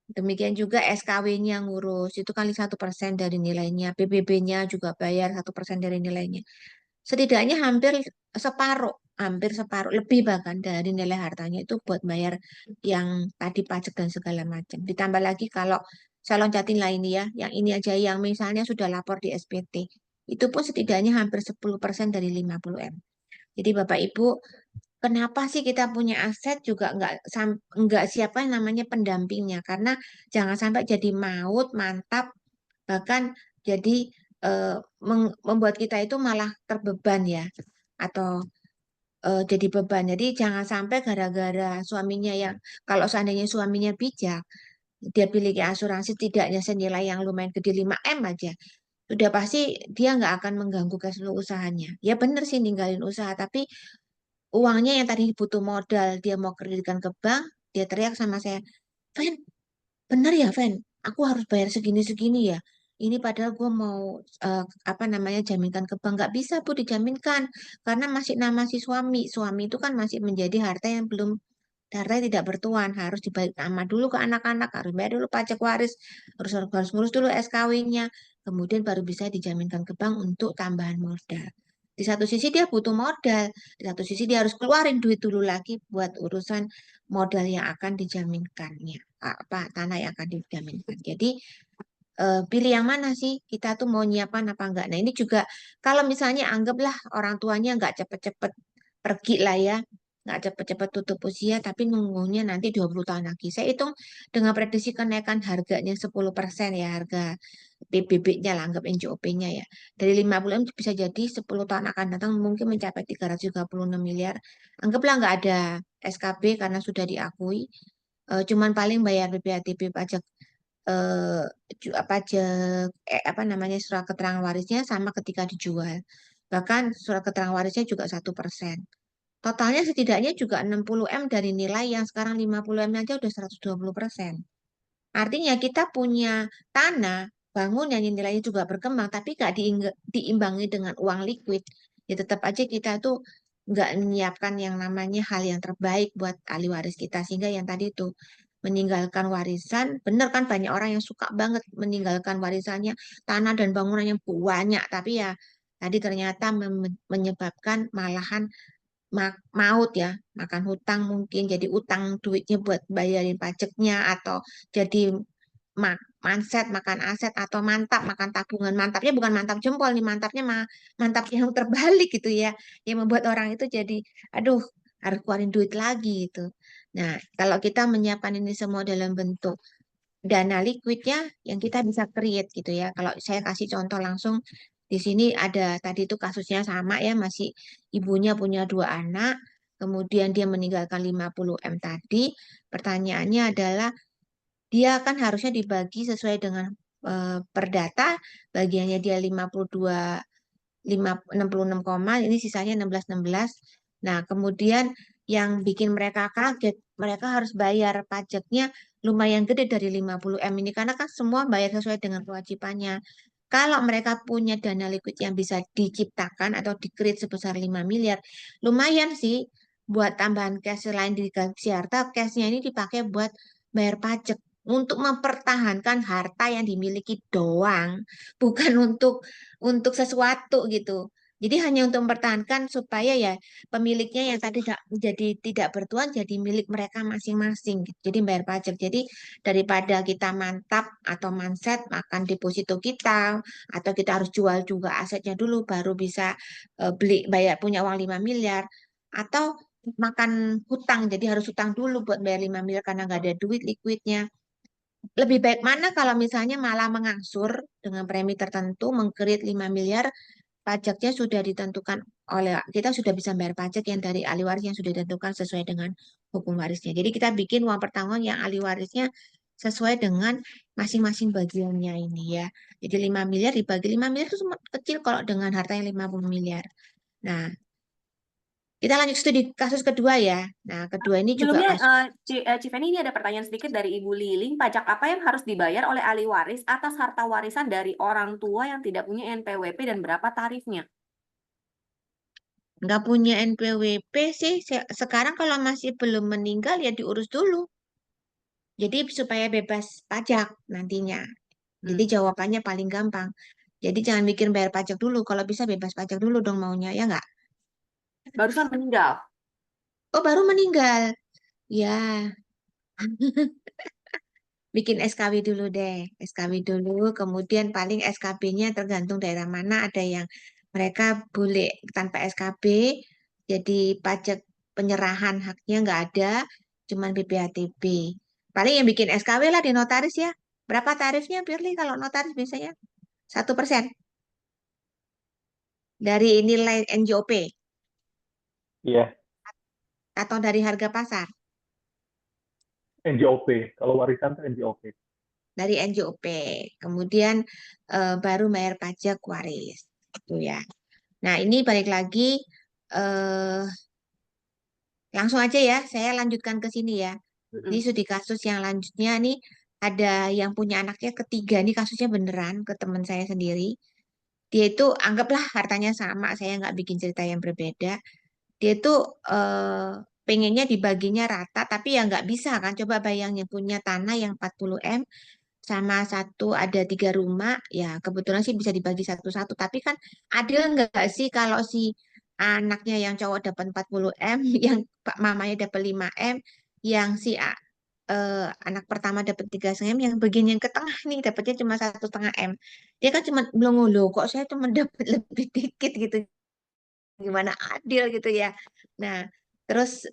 Demikian juga SKW-nya ngurus, itu kali 1% dari nilainya. PBB-nya juga bayar 1% dari nilainya. Setidaknya hampir separuh, lebih bahkan dari nilai hartanya itu buat bayar yang tadi pajak dan segala macam. Ditambah lagi kalau saya loncatin lah ini ya, yang ini aja yang misalnya sudah lapor di SPT, itu pun setidaknya hampir 10% dari 50 M. Jadi Bapak Ibu, kenapa sih kita punya aset juga nggak siapa yang namanya pendampingnya? Karena jangan sampai jadi maut, mantap, bahkan jadi membuat kita itu malah terbeban ya, atau jadi beban. Jadi jangan sampai gara-gara suaminya yang, kalau seandainya suaminya bijak, dia pilih asuransi tidaknya senilai yang lumayan gede 5 M aja, sudah pasti dia nggak akan mengganggu cash flow usahanya. Ya bener sih ninggalin usaha, tapi uangnya yang tadi butuh modal, dia mau kreditkan ke bank, dia teriak sama saya, Fen, bener ya Fen, aku harus bayar segini-segini ya. Ini padahal gue mau apa namanya jaminkan ke bank. Nggak bisa Bu dijaminkan, karena masih nama si suami. Suami itu kan masih menjadi harta yang belum, harta yang tidak bertuan. Harus dibalik nama dulu ke anak-anak, harus bayar dulu pajak waris, harus ngurus dulu SKW-nya. Kemudian baru bisa dijaminkan ke bank untuk tambahan modal. Di satu sisi dia butuh modal, di satu sisi dia harus keluarin duit dulu lagi buat urusan modal yang akan dijaminkannya, apa tanah yang akan dijaminkan. Jadi pilih yang mana sih? Kita tuh mau nyiapkan apa enggak? Nah ini juga kalau misalnya anggaplah orang tuanya nggak cepet-cepet pergi lah ya, nggak cepet-cepet tutup usia, tapi nunggunya nanti 20 tahun lagi. Saya hitung dengan prediksi kenaikan harganya 10% ya, harga PBB-nya lah, anggap NJOP-nya ya. Dari 50 M bisa jadi 10 tahun akan datang mungkin mencapai 336 miliar. Anggaplah nggak ada SKB karena sudah diakui. Cuman paling bayar BPHTB pajak pajak apa namanya surat keterangan warisnya sama ketika dijual. Bahkan surat keterangan warisnya juga 1%. Totalnya setidaknya juga 60 M dari nilai yang sekarang 50 M aja udah 120%. Artinya kita punya tanah, bangunan yang nilainya juga berkembang, tapi nggak diimbangi dengan uang liquid. Ya tetap aja kita tuh nggak menyiapkan yang namanya hal yang terbaik buat ahli waris kita. Sehingga yang tadi tuh meninggalkan warisan, bener kan banyak orang yang suka banget meninggalkan warisannya, tanah dan bangunan yang banyak. Tapi ya tadi ternyata menyebabkan malahan maut ya, makan hutang mungkin jadi utang duitnya buat bayarin pajaknya, atau jadi manset makan aset, atau mantap makan tabungan. Mantapnya bukan mantap jempol nih, mantapnya mantap yang terbalik gitu ya, yang membuat orang itu jadi aduh harus keluarin duit lagi gitu. Nah, kalau kita menyiapkan ini semua dalam bentuk dana liquidnya yang kita bisa create gitu ya. Kalau saya kasih contoh langsung di sini ada tadi itu kasusnya sama ya, masih ibunya punya 2 anak, kemudian dia meninggalkan 50 M tadi. Pertanyaannya adalah dia kan harusnya dibagi sesuai dengan perdata, bagiannya dia 66 koma, ini sisanya 16. Nah, kemudian yang bikin mereka kaget, mereka harus bayar pajaknya lumayan gede dari 50 M ini, karena kan semua bayar sesuai dengan kewajibannya. Kalau mereka punya dana liquid yang bisa diciptakan atau di-create sebesar 5 miliar, lumayan sih buat tambahan cash. Selain di gaji harta, cashnya ini dipakai buat bayar pajak, untuk mempertahankan harta yang dimiliki doang, bukan untuk sesuatu gitu. Jadi hanya untuk mempertahankan supaya ya pemiliknya yang tadi jadi tidak bertuan jadi milik mereka masing-masing, gitu. Jadi bayar pajak. Jadi daripada kita mantap atau manset makan deposito kita atau kita harus jual juga asetnya dulu baru bisa beli bayar punya uang 5 miliar atau makan hutang jadi harus hutang dulu buat bayar 5 miliar karena nggak ada duit likuidnya. Lebih baik mana kalau misalnya malah mengangsur dengan premi tertentu mengkredit 5 miliar pajaknya sudah ditentukan oleh kita sudah bisa bayar pajak yang dari ahli waris yang sudah ditentukan sesuai dengan hukum warisnya. Jadi kita bikin uang pertanggungan yang ahli warisnya sesuai dengan masing-masing bagiannya ini ya. Jadi 5 miliar dibagi 5 miliar itu cuma kecil kalau dengan hartanya 50 miliar. Nah, kita lanjut studi kasus kedua ya. Nah, kedua ini juga Sebelumnya, kasus Civeni, ini ada pertanyaan sedikit dari Ibu Liling. Pajak apa yang harus dibayar oleh ahli waris atas harta warisan dari orang tua yang tidak punya NPWP dan berapa tarifnya? nggak punya NPWP sih. Sekarang kalau masih belum meninggal ya diurus dulu. Jadi supaya bebas pajak nantinya. Jadi Hmm. jawabannya paling gampang. Jadi jangan mikir bayar pajak dulu. Kalau bisa bebas pajak dulu dong maunya, ya nggak? Barusan meninggal. Oh, baru meninggal. Ya, bikin SKW dulu deh. SKW dulu, kemudian paling SKB-nya tergantung daerah mana. Ada yang mereka boleh tanpa SKB, jadi pajak penyerahan haknya nggak ada, cuman BPHTB. Paling yang bikin SKW lah di notaris ya. Berapa tarifnya, Firly, kalau notaris biasanya? 1% dari nilai NJOP Iya, atau dari harga pasar? NJOP. Kalau warisan tuh NJOP. Dari NJOP. Kemudian baru bayar pajak waris. Itu ya. Nah, ini balik lagi eh, langsung aja ya, saya lanjutkan ke sini ya. Ini Mm-mm. studi kasus yang lanjutnya nih ada yang punya anaknya ketiga, ini kasusnya beneran ke teman saya sendiri. Dia itu anggaplah hartanya sama, saya nggak bikin cerita yang berbeda. Dia tuh pengennya dibaginya rata, tapi ya nggak bisa kan. Coba bayangin punya tanah yang 40 M sama satu ada 3 rumah, ya kebetulan sih bisa dibagi satu-satu. Tapi kan adil nggak sih kalau si anaknya yang cowok dapat 40 M, yang mamanya dapat 5 M, yang si anak pertama dapat 3,5 M, yang bagian yang ke tengah nih dapatnya cuma 1,5 M. Dia kan cuma bilang loh kok saya cuma dapat lebih dikit gitu, gimana adil gitu ya. Nah, terus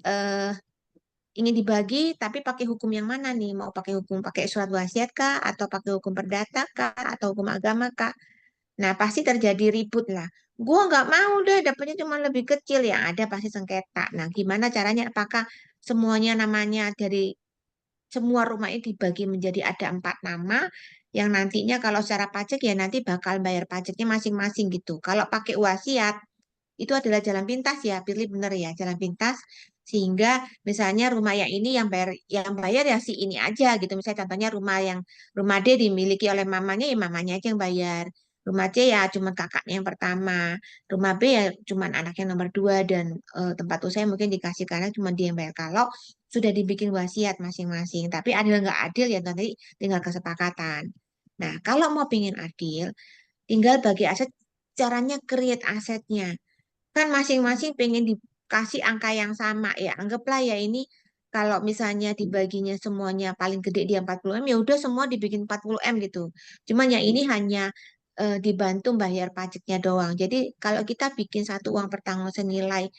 ingin dibagi tapi pakai hukum yang mana nih? Mau pakai hukum pakai surat wasiat kah atau pakai hukum perdata kah atau hukum agama kah? Nah, pasti terjadi ribut lah. Gua nggak mau deh dapatnya cuma lebih kecil yang ada pasti sengketa. Nah, gimana caranya? Apakah semuanya namanya dari semua rumah ini dibagi menjadi ada 4 nama yang nantinya kalau secara pajak ya nanti bakal bayar pajaknya masing-masing gitu. Kalau pakai wasiat itu adalah jalan pintas ya, pilih bener ya, jalan pintas sehingga misalnya rumah yang ini yang bayar ya si ini aja gitu. Misalnya contohnya rumah D dimiliki oleh mamanya ya mamanya aja yang bayar. Rumah C ya cuman kakaknya yang pertama. Rumah B ya cuman anaknya nomor 2 dan tempat usaha mungkin dikasih karena cuma dia yang bayar. Kalau sudah dibikin wasiat masing-masing. Tapi adil nggak adil ya nanti tinggal kesepakatan. Nah, kalau mau pingin adil, tinggal bagi aset caranya create asetnya. Kan masing-masing pengen dikasih angka yang sama ya. Anggaplah ya ini kalau misalnya dibaginya semuanya paling gede dia 40 M ya udah semua dibikin 40 M gitu. Cuman yang ini hanya dibantu bayar pajaknya doang. Jadi kalau kita bikin satu uang pertanggungan senilai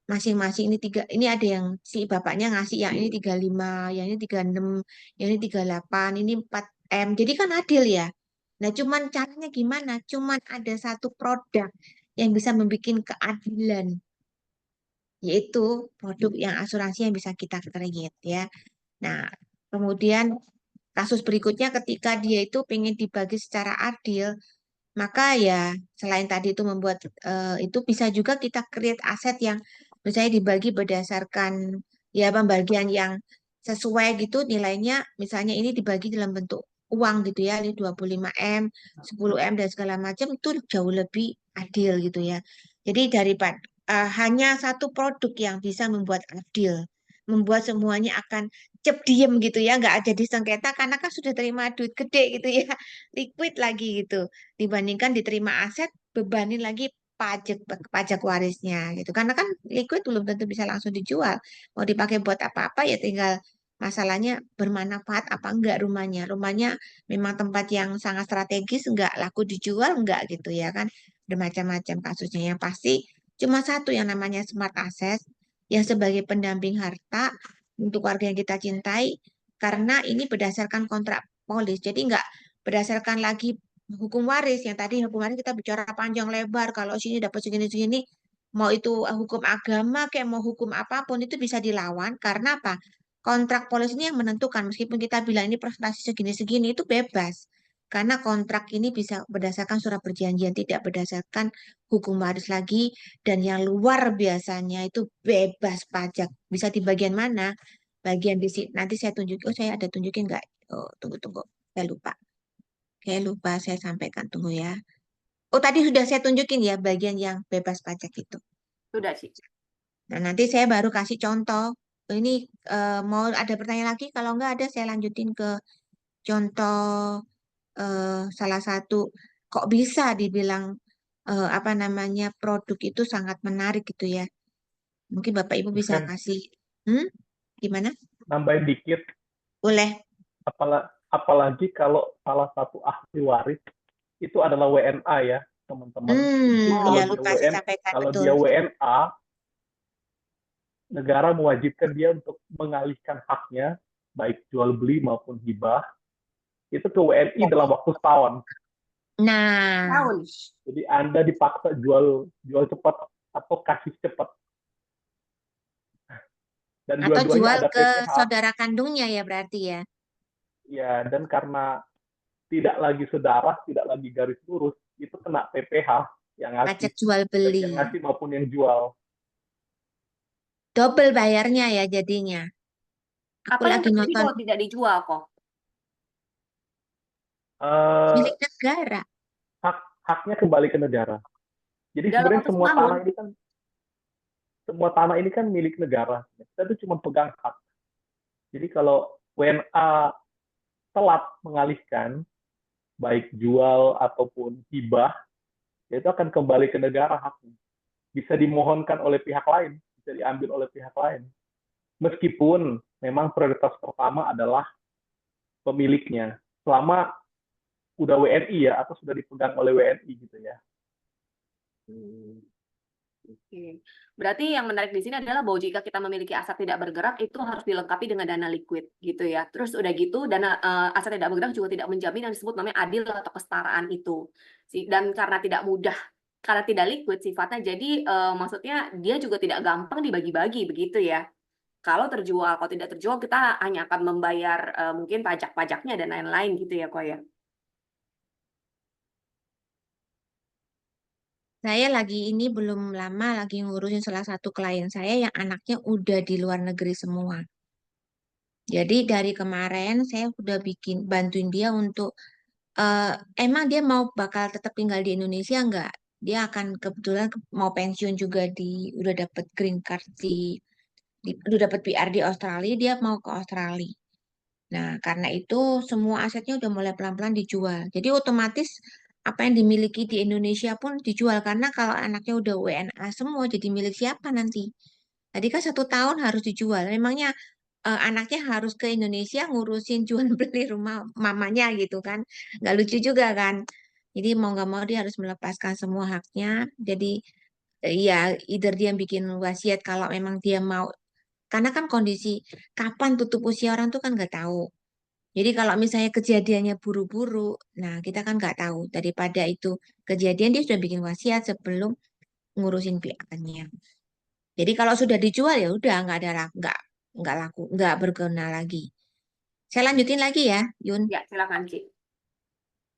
masing-masing ini tiga ini ada yang si bapaknya ngasih yang ini 35, yang ini 36, yang ini 38, ini 4 M. Jadi kan adil ya. Nah, cuman caranya gimana? Cuman ada satu produk yang bisa membuat keadilan, yaitu produk yang asuransi yang bisa kita create ya. Nah, kemudian kasus berikutnya ketika dia itu pengen dibagi secara adil, maka ya selain tadi itu membuat itu bisa juga kita create aset yang misalnya dibagi berdasarkan ya pembagian yang sesuai gitu nilainya, misalnya ini dibagi dalam bentuk uang gitu ya, ini 25 M, 10 M dan segala macam itu jauh lebih adil gitu ya. Jadi daripada hanya satu produk yang bisa membuat adil, membuat semuanya akan cep diem gitu ya, nggak jadi sengketa karena kan sudah terima duit gede gitu ya, liquid lagi gitu dibandingkan diterima aset bebanin lagi pajak warisnya gitu. Karena kan liquid belum tentu bisa langsung dijual. Mau dipakai buat apa-apa ya tinggal masalahnya bermanfaat apa enggak rumahnya. Rumahnya memang tempat yang sangat strategis, enggak laku dijual, enggak gitu ya kan. Ada macam-macam kasusnya. Yang pasti cuma satu yang namanya smart asset yang sebagai pendamping harta untuk warga yang kita cintai karena ini berdasarkan kontrak polis. Jadi enggak berdasarkan lagi hukum waris. Yang tadi hukum waris kita bicara panjang lebar kalau sini dapat segini-segini mau itu hukum agama kayak mau hukum apapun itu bisa dilawan karena apa? Kontrak polis ini yang menentukan meskipun kita bilang ini prestasi segini-segini itu bebas. Karena kontrak ini bisa berdasarkan surat perjanjian, tidak berdasarkan hukum waris lagi. Dan yang luar biasanya itu bebas pajak. Bisa di bagian mana? Bagian di sini. Nanti saya tunjukin. Oh, saya ada tunjukin nggak? Oh, tunggu. Saya lupa. Saya sampaikan. Tunggu ya. Oh, tadi sudah saya tunjukin ya bagian yang bebas pajak itu. Sudah sih. Nah, nanti saya baru kasih contoh. Ini mau ada pertanyaan lagi? Kalau nggak ada, saya lanjutin ke contoh salah satu. Kok bisa dibilang apa namanya produk itu sangat menarik gitu ya? Mungkin Bapak Ibu bisa Kan kasih. Gimana? nambahin dikit, Boleh. apalagi kalau salah satu ahli waris itu adalah WNA ya, teman-teman. Jadi Ya lupa saya sampaikan kalau betul. dia WNA, negara mewajibkan dia untuk mengalihkan haknya, baik jual beli maupun hibah, itu ke WNI dalam waktu setahun. Nah, Tahun. Jadi Anda dipaksa jual cepat atau kasih cepat. Dan atau dua-duanya jual ada ke PPh. saudara kandungnya ya berarti ya. Ya, dan karena tidak lagi saudara, tidak lagi garis lurus, itu kena PPh yang ngasih, Pajak jual baik beli. yang ngasih maupun yang jual. Double bayarnya ya jadinya. Aku Apa yang lagi terjadi nonton kalau tidak dijual kok? Eh, milik negara. haknya kembali ke negara. Jadi Dalam sebenarnya waktu setahun. semua tanah ini kan milik negara. Kita tuh cuma pegang hak. Jadi kalau WNA telat mengalihkan, baik jual ataupun hibah, itu akan kembali ke negara haknya. Bisa dimohonkan oleh pihak lain, bisa diambil oleh pihak lain. Meskipun memang prioritas pertama adalah pemiliknya. Selama udah WNI ya, atau sudah dipegang oleh WNI gitu ya. Oke. Berarti yang menarik di sini adalah bahwa jika kita memiliki aset tidak bergerak itu harus dilengkapi dengan dana liquid gitu ya. Terus udah gitu dana aset tidak bergerak juga tidak menjamin yang disebut namanya adil atau kesetaraan itu. Dan karena tidak liquid sifatnya jadi maksudnya dia juga tidak gampang dibagi-bagi begitu ya. Kalau tidak terjual kita hanya akan membayar mungkin pajak-pajaknya dan lain-lain gitu ya kok ya. Saya ini belum lama lagi ngurusin salah satu klien saya yang anaknya udah di luar negeri semua. Jadi dari kemarin saya udah bantuin dia untuk emang dia mau bakal tetap tinggal di Indonesia enggak? Dia akan kebetulan mau pensiun juga udah dapet green card udah dapet PR di Australia, dia mau ke Australia. Nah, karena itu semua asetnya udah mulai pelan-pelan dijual. Jadi otomatis apa yang dimiliki di Indonesia pun dijual karena kalau anaknya udah WNA semua jadi milik siapa nanti? Tadi kan 1 tahun harus dijual. Memangnya anaknya harus ke Indonesia ngurusin jual beli rumah mamanya gitu kan? Nggak lucu juga kan? Jadi mau nggak mau dia harus melepaskan semua haknya. Jadi ya either dia bikin wasiat kalau memang dia mau. Karena kan kondisi kapan tutup usia orang tuh kan nggak tahu. Jadi kalau misalnya kejadiannya buru-buru, nah kita kan nggak tahu. Daripada itu kejadian dia sudah bikin wasiat sebelum ngurusin PR-nya. Jadi kalau sudah dijual ya udah nggak laku, nggak berguna lagi. Saya lanjutin lagi ya, Yun. Ya, silakan Ci.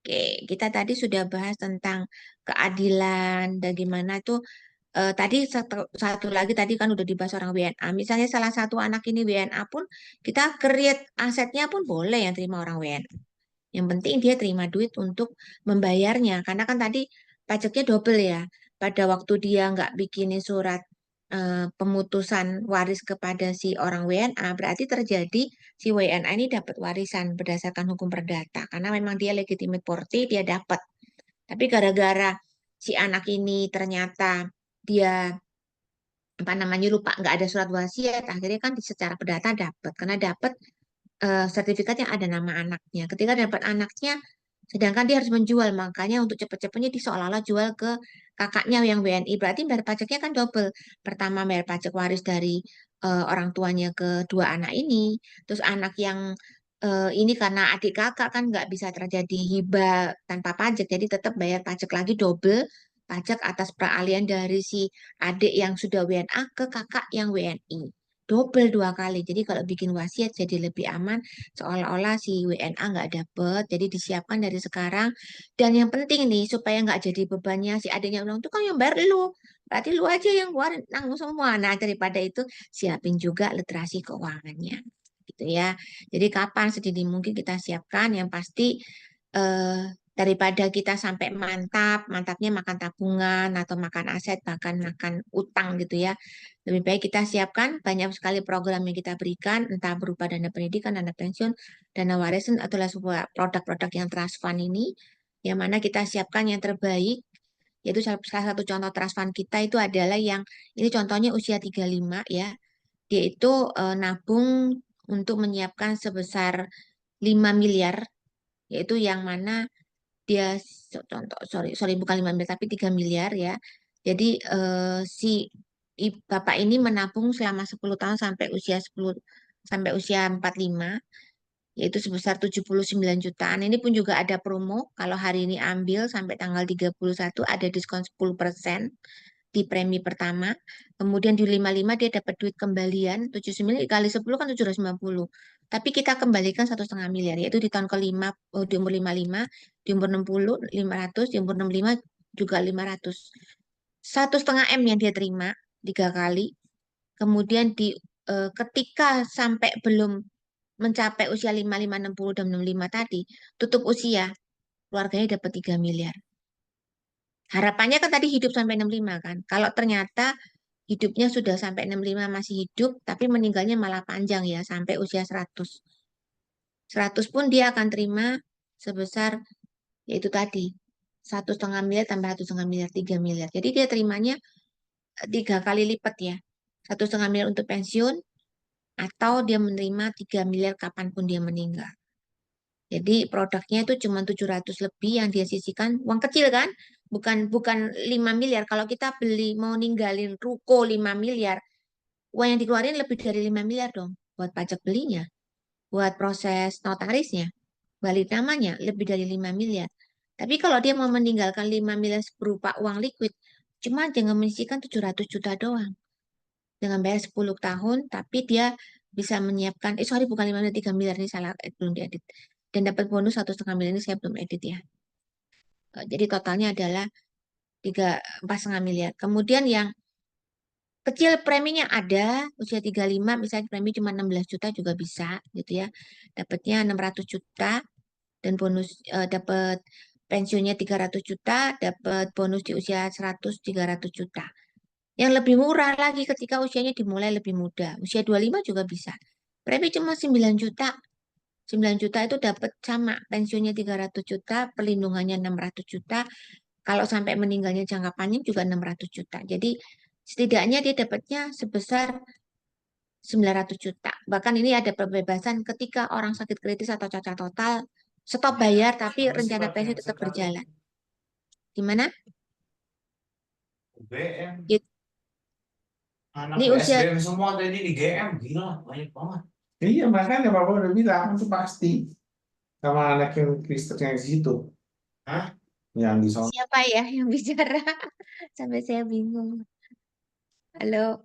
Oke, kita tadi sudah bahas tentang keadilan dan gimana tuh. Tadi satu lagi tadi kan udah dibahas orang WNA. Misalnya salah satu anak ini WNA pun kita create asetnya pun boleh yang terima orang WNA. Yang penting dia terima duit untuk membayarnya. Karena kan tadi pajaknya double ya. Pada waktu dia nggak bikinin surat pemutusan waris kepada si orang WNA, berarti terjadi si WNA ini dapat warisan berdasarkan hukum perdata. Karena memang dia legitimate property, dia dapat. Tapi gara-gara si anak ini ternyata dia apa namanya lupa nggak ada surat wasiat, akhirnya kan secara perdata dapat karena dapat sertifikatnya ada nama anaknya. Ketika dapat anaknya, sedangkan dia harus menjual, makanya untuk cepet-cepetnya dia seolah-olah jual ke kakaknya yang WNI. Berarti bayar pajaknya kan double. Pertama bayar pajak waris dari orang tuanya ke dua anak ini, terus anak yang ini karena adik kakak kan nggak bisa terjadi hibah tanpa pajak, jadi tetap bayar pajak lagi double pajak atas peralihan dari si adik yang sudah WNA ke kakak yang WNI double dua kali. Jadi kalau bikin wasiat jadi lebih aman, seolah-olah si WNA nggak dapet. Jadi disiapkan dari sekarang. Dan yang penting nih supaya nggak jadi bebannya si adiknya ulang itu kan yang bayar lu. Berarti lu aja yang keluarin nanggung semua. Nah daripada itu siapin juga literasi keuangannya, gitu ya. Jadi kapan sedini mungkin kita siapkan. Yang pasti eh, daripada kita sampai mantapnya makan tabungan atau makan aset bahkan makan utang gitu ya. Lebih baik kita siapkan banyak sekali program yang kita berikan, entah berupa dana pendidikan, dana pensiun, dana warisan, atau sebuah produk-produk yang trust fund ini, yang mana kita siapkan yang terbaik, yaitu salah satu contoh trust fund kita itu adalah yang, ini contohnya usia 35 ya, dia itu nabung untuk menyiapkan sebesar 5 miliar, yaitu yang mana dia, contoh, sorry bukan 5 miliar, tapi 3 miliar ya. Jadi si bapak ini menabung selama 10 tahun sampai usia 45 yaitu sebesar 79 jutaan. Ini pun juga ada promo. Kalau hari ini ambil sampai tanggal 31 ada diskon 10% di premi pertama. Kemudian di 55 dia dapat duit kembalian 79 kali 10 kan 750. Tapi kita kembalikan 1,5 miliar yaitu di tahun kelima, di umur 55, di umur 60 500, di umur 65 juga 500. 1,5 M yang dia terima 3 kali. Kemudian ketika sampai belum mencapai usia 55, 60, dan 65 tadi, tutup usia, keluarganya dapat 3 miliar. Harapannya kan tadi hidup sampai 65 kan. Kalau ternyata hidupnya sudah sampai 65 masih hidup, tapi meninggalnya malah panjang ya, sampai usia 100. 100 pun dia akan terima sebesar, yaitu tadi, 1,5 miliar tambah 1,5 miliar, 3 miliar. Jadi dia terimanya 3 kali lipat ya. 1,5 miliar untuk pensiun, atau dia menerima 3 miliar kapanpun dia meninggal. Jadi produknya itu cuma 700 lebih yang dia sisihkan. Uang kecil kan? Bukan 5 miliar. Kalau kita beli mau ninggalin ruko 5 miliar, uang yang dikeluarin lebih dari 5 miliar dong. Buat pajak belinya, buat proses notarisnya, balik namanya lebih dari 5 miliar. Tapi kalau dia mau meninggalkan 5 miliar berupa uang liquid, cuma dengan menyisihkan 700 juta doang. Dengan bayar 10 tahun, tapi dia bisa menyiapkan, sorry bukan 5 miliar, 3 miliar ini salah, belum diedit. Dan dapat bonus 1,5 miliar ini saya belum edit ya. Jadi totalnya adalah 4,5 miliar. Kemudian yang kecil preminya ada, usia 35 misalnya premi cuma 16 juta juga bisa gitu ya. Dapatnya 600 juta dan bonus dapat pensiunnya 300 juta, dapat bonus di usia 100 300 juta. Yang lebih murah lagi ketika usianya dimulai lebih muda. Usia 25 juga bisa. Premi cuma 9 juta. 9 juta itu dapat sama. Pensiunnya 300 juta, perlindungannya 600 juta. Kalau sampai meninggalnya jangka panjang juga 600 juta. Jadi setidaknya dia dapatnya sebesar 900 juta. Bahkan ini ada pembebasan ketika orang sakit kritis atau cacat total, stop bayar tapi Apa sih rencana pakai pensiun yang tetap sekali? berjalan. Gimana? BM. Gitu. Anak Ini usia SBM semua tadi di GM. Gila, banyak banget. Iya, makanya Bapak udah bilang itu pasti sama anak yang Kristennya di situ. Hah? Yang di sono. siapa ya yang bicara? Sampai saya bingung. Halo.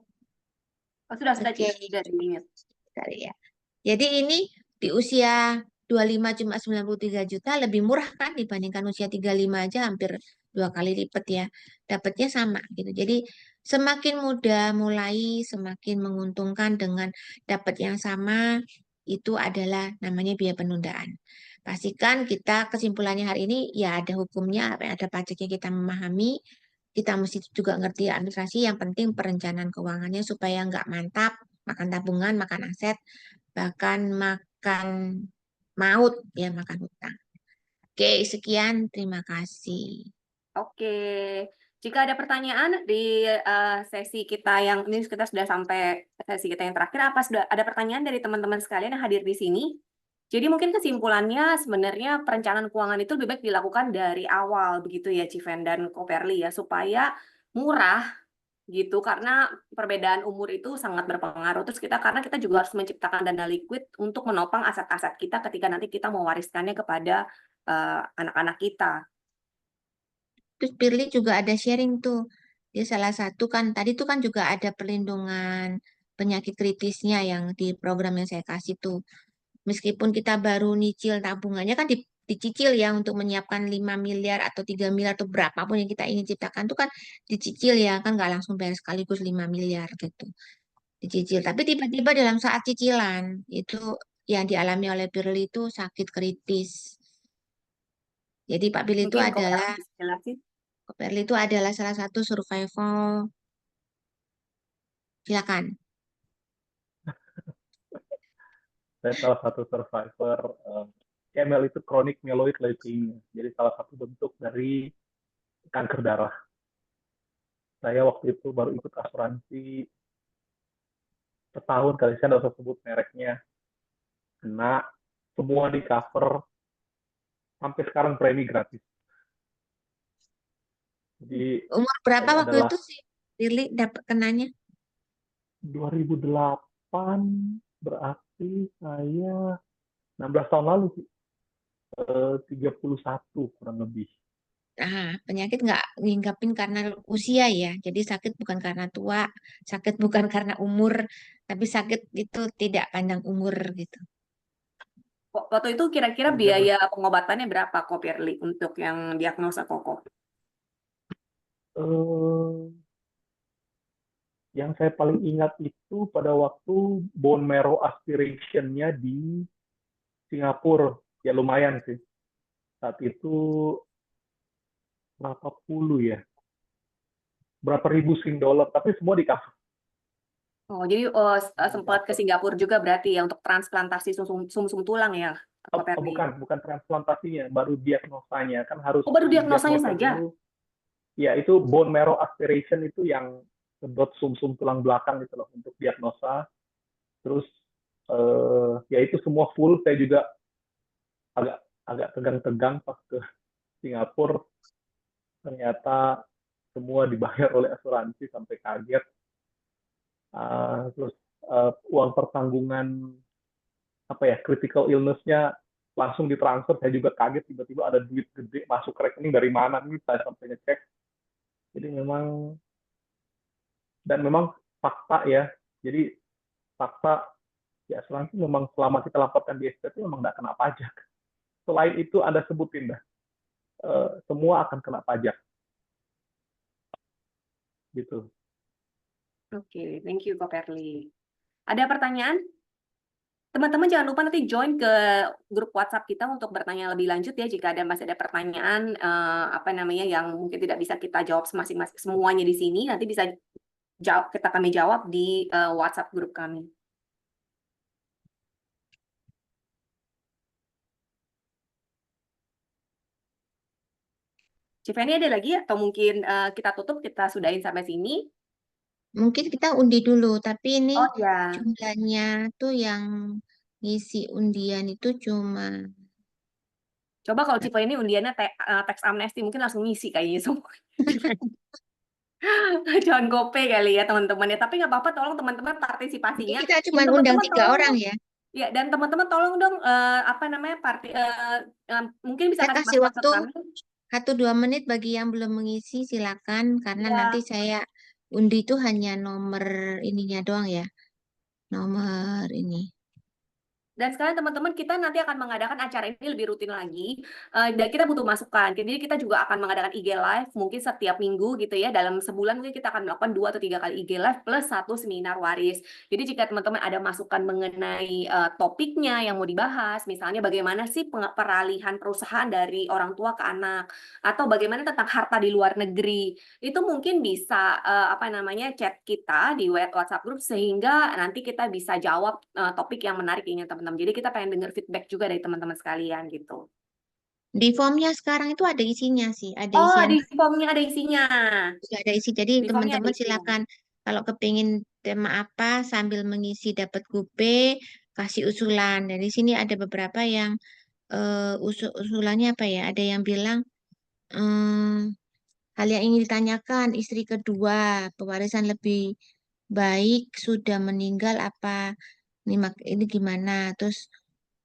Oh, sudah Oke. sudah di mute. Kali ya. Jadi ini di usia 25 cuma 93 juta lebih murah kan dibandingkan usia 35 aja hampir 2 kali lipat ya. Dapatnya sama gitu. Jadi semakin muda mulai semakin menguntungkan dengan dapat yang sama itu adalah namanya biaya penundaan. Pastikan kita kesimpulannya hari ini ya ada hukumnya, ada pajaknya kita memahami. Kita mesti juga ngerti administrasi, yang penting perencanaan keuangannya supaya nggak mantap, makan tabungan, makan aset, bahkan makan maut, ya makan hutang. Oke, sekian. Terima kasih. Oke, jika ada pertanyaan di sesi kita yang ini, kita sudah sampai sesi kita yang terakhir, apa sudah ada pertanyaan dari teman-teman sekalian yang hadir di sini? Jadi mungkin kesimpulannya sebenarnya perencanaan keuangan itu lebih baik dilakukan dari awal begitu ya Civen dan Koperli ya, supaya murah gitu, karena perbedaan umur itu sangat berpengaruh. Terus karena kita juga harus menciptakan dana liquid untuk menopang aset-aset kita ketika nanti kita mewariskannya kepada anak-anak kita. Terus Pirly juga ada sharing tuh. Dia salah satu kan, tadi tuh kan juga ada perlindungan penyakit kritisnya yang di program yang saya kasih tuh. Meskipun kita baru nyicil tabungannya kan dicicil ya untuk menyiapkan 5 miliar atau 3 miliar atau berapapun yang kita ingin ciptakan tuh kan dicicil ya, kan nggak langsung bayar sekaligus 5 miliar gitu. Dicicil. Tapi tiba-tiba dalam saat cicilan itu yang dialami oleh Pirly itu sakit kritis. Jadi Pak Pirly itu Mungkin Koperli adalah bisa jelasin. Pirly itu adalah salah satu survival. Silakan. Saya salah satu survivor CML itu chronic myeloid leukemia. Jadi salah satu bentuk dari kanker darah. Saya waktu itu baru ikut asuransi setahun kali, saya nggak usah sebut mereknya. Kena semua di cover, sampai sekarang premi gratis. Jadi Umur berapa saya waktu adalah itu sih Pirly dapat kenanya? 2008, berarti saya 16 tahun lalu sih. 31 kurang lebih. Penyakit nggak nginggapin karena usia ya. Jadi sakit bukan karena tua, sakit bukan karena umur, tapi sakit itu tidak pandang umur gitu. Waktu itu kira-kira Jadi biaya pengobatannya berapa Koperli untuk yang diagnosa Koko? Yang saya paling ingat itu pada waktu bone marrow aspiration-nya di Singapura. Ya lumayan sih. Saat itu berapa puluh ya? Berapa ribu $, tapi semua di cover. Oh, jadi sempat ke Singapura juga berarti ya untuk transplantasi sumsum tulang ya, Koperli? Bukan transplantasinya, baru diagnosanya. Kan harus Oh, baru diagnosanya didiagnosa saja? dulu. Ya, itu bone marrow aspiration itu yang sedot sumsum tulang belakang gitu loh untuk diagnosa. Terus ya itu semua full. Saya juga agak tegang-tegang pas ke Singapura. Ternyata semua dibayar oleh asuransi sampai kaget. Terus uang pertanggungan critical illness-nya langsung ditransfer. Saya juga kaget, tiba-tiba ada duit gede masuk ke rekening dari mana nih, saya sampai ngecek. Jadi memang fakta ya. Jadi fakta ya, asuransi memang selama kita laporkan di SPT memang nggak kena pajak. Selain itu Anda sebutin dah, semua akan kena pajak. Gitu. Oke, thank you Koperli. Ada pertanyaan? Teman-teman jangan lupa nanti join ke grup WhatsApp kita untuk bertanya lebih lanjut ya jika masih ada pertanyaan yang mungkin tidak bisa kita jawab masing-masing semuanya di sini, nanti bisa kami jawab di WhatsApp grup kami. Civeni ada lagi atau mungkin kita tutup, kita sudahin sampai sini? Mungkin kita undi dulu, tapi ini Oh ya. jumlahnya tuh yang ngisi undian itu cuma Coba kalau Civeni undiannya tax amnesty mungkin langsung ngisi kayaknya semua. Jangan GoPay kali ya teman-teman ya, tapi nggak apa-apa, tolong teman-teman partisipasinya. kita cuma Dan undang teman-teman 3 orang ya. Ya, dan teman-teman tolong dong mungkin bisa Saya kasih kasih password waktu kami. 1-2 menit bagi yang belum mengisi, silakan karena Ya. nanti saya undi itu hanya nomor ininya doang ya. Nomor ini. Dan sekalian teman-teman, kita nanti akan mengadakan acara ini lebih rutin lagi, dan kita butuh masukan. Jadi kita juga akan mengadakan IG Live mungkin setiap minggu gitu ya. Dalam sebulan mungkin kita akan melakukan 2 atau 3 kali IG Live plus 1 seminar waris. Jadi jika teman-teman ada masukan mengenai topiknya yang mau dibahas, misalnya bagaimana sih peralihan perusahaan dari orang tua ke anak, atau bagaimana tentang harta di luar negeri, itu mungkin bisa chat kita di WhatsApp group sehingga nanti kita bisa jawab topik yang menarik ini teman-teman. Jadi kita pengen dengar feedback juga dari teman-teman sekalian gitu. Di formnya sekarang itu ada isinya sih, ada Oh, isian, di formnya ada isinya. ada isi. Jadi Di formnya ada teman-teman isinya. silakan kalau kepingin tema apa sambil mengisi dapat GoPay, kasih usulan. Dan di sini ada beberapa yang usulannya apa ya? Ada yang bilang hal yang ingin ditanyakan istri kedua, pewarisan lebih baik sudah meninggal apa ini gimana? Terus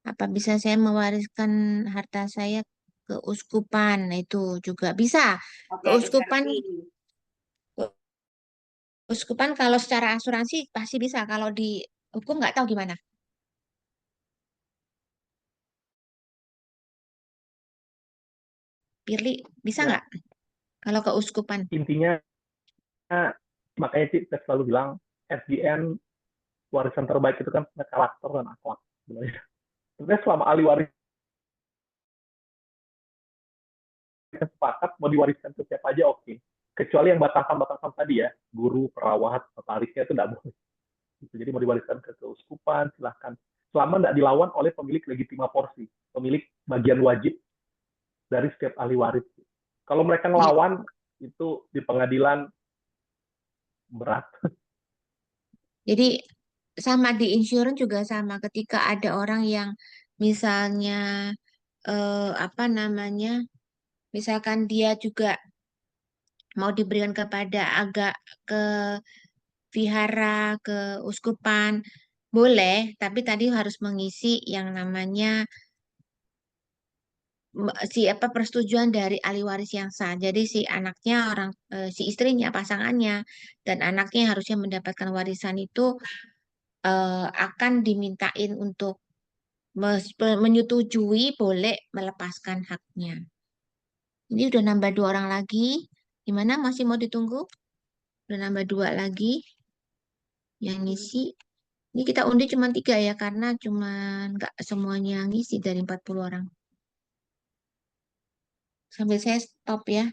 apa bisa saya mewariskan harta saya ke uskupan? Nah, itu juga bisa. Oke, Keuskupan, SRP. uskupan kalau secara asuransi pasti bisa. Kalau di hukum nggak tahu gimana. Pilih bisa Ya, nggak? Kalau keuskupan. intinya makanya sih saya selalu bilang SDN warisan terbaik itu kan punya karakter dan akhlak sebenarnya. Sebenarnya selama ahli waris sepakat mau diwariskan ke siapa aja oke. Kecuali yang batasan-batasan tadi ya, guru, perawat, notarisnya itu tidak boleh. Jadi mau diwariskan ke keuskupan silahkan. Selama tidak dilawan oleh pemilik legitima porsi, pemilik bagian wajib dari setiap ahli waris. Kalau mereka Iya. ngelawan itu di pengadilan berat. Jadi sama di insurance juga sama ketika ada orang yang misalnya apa namanya, misalkan dia juga mau diberikan kepada agak ke vihara, ke uskupan, boleh, tapi tadi harus mengisi yang namanya apa persetujuan dari ahli waris yang sah. Jadi si anaknya si istrinya pasangannya dan anaknya yang harusnya mendapatkan warisan itu akan dimintain untuk menyetujui boleh melepaskan haknya. Ini udah nambah 2 orang lagi. Gimana masih mau ditunggu? Udah nambah 2 lagi yang ngisi. Ini kita undi cuma 3 ya karena cuma nggak semuanya ngisi dari 40 orang. Sambil saya stop ya.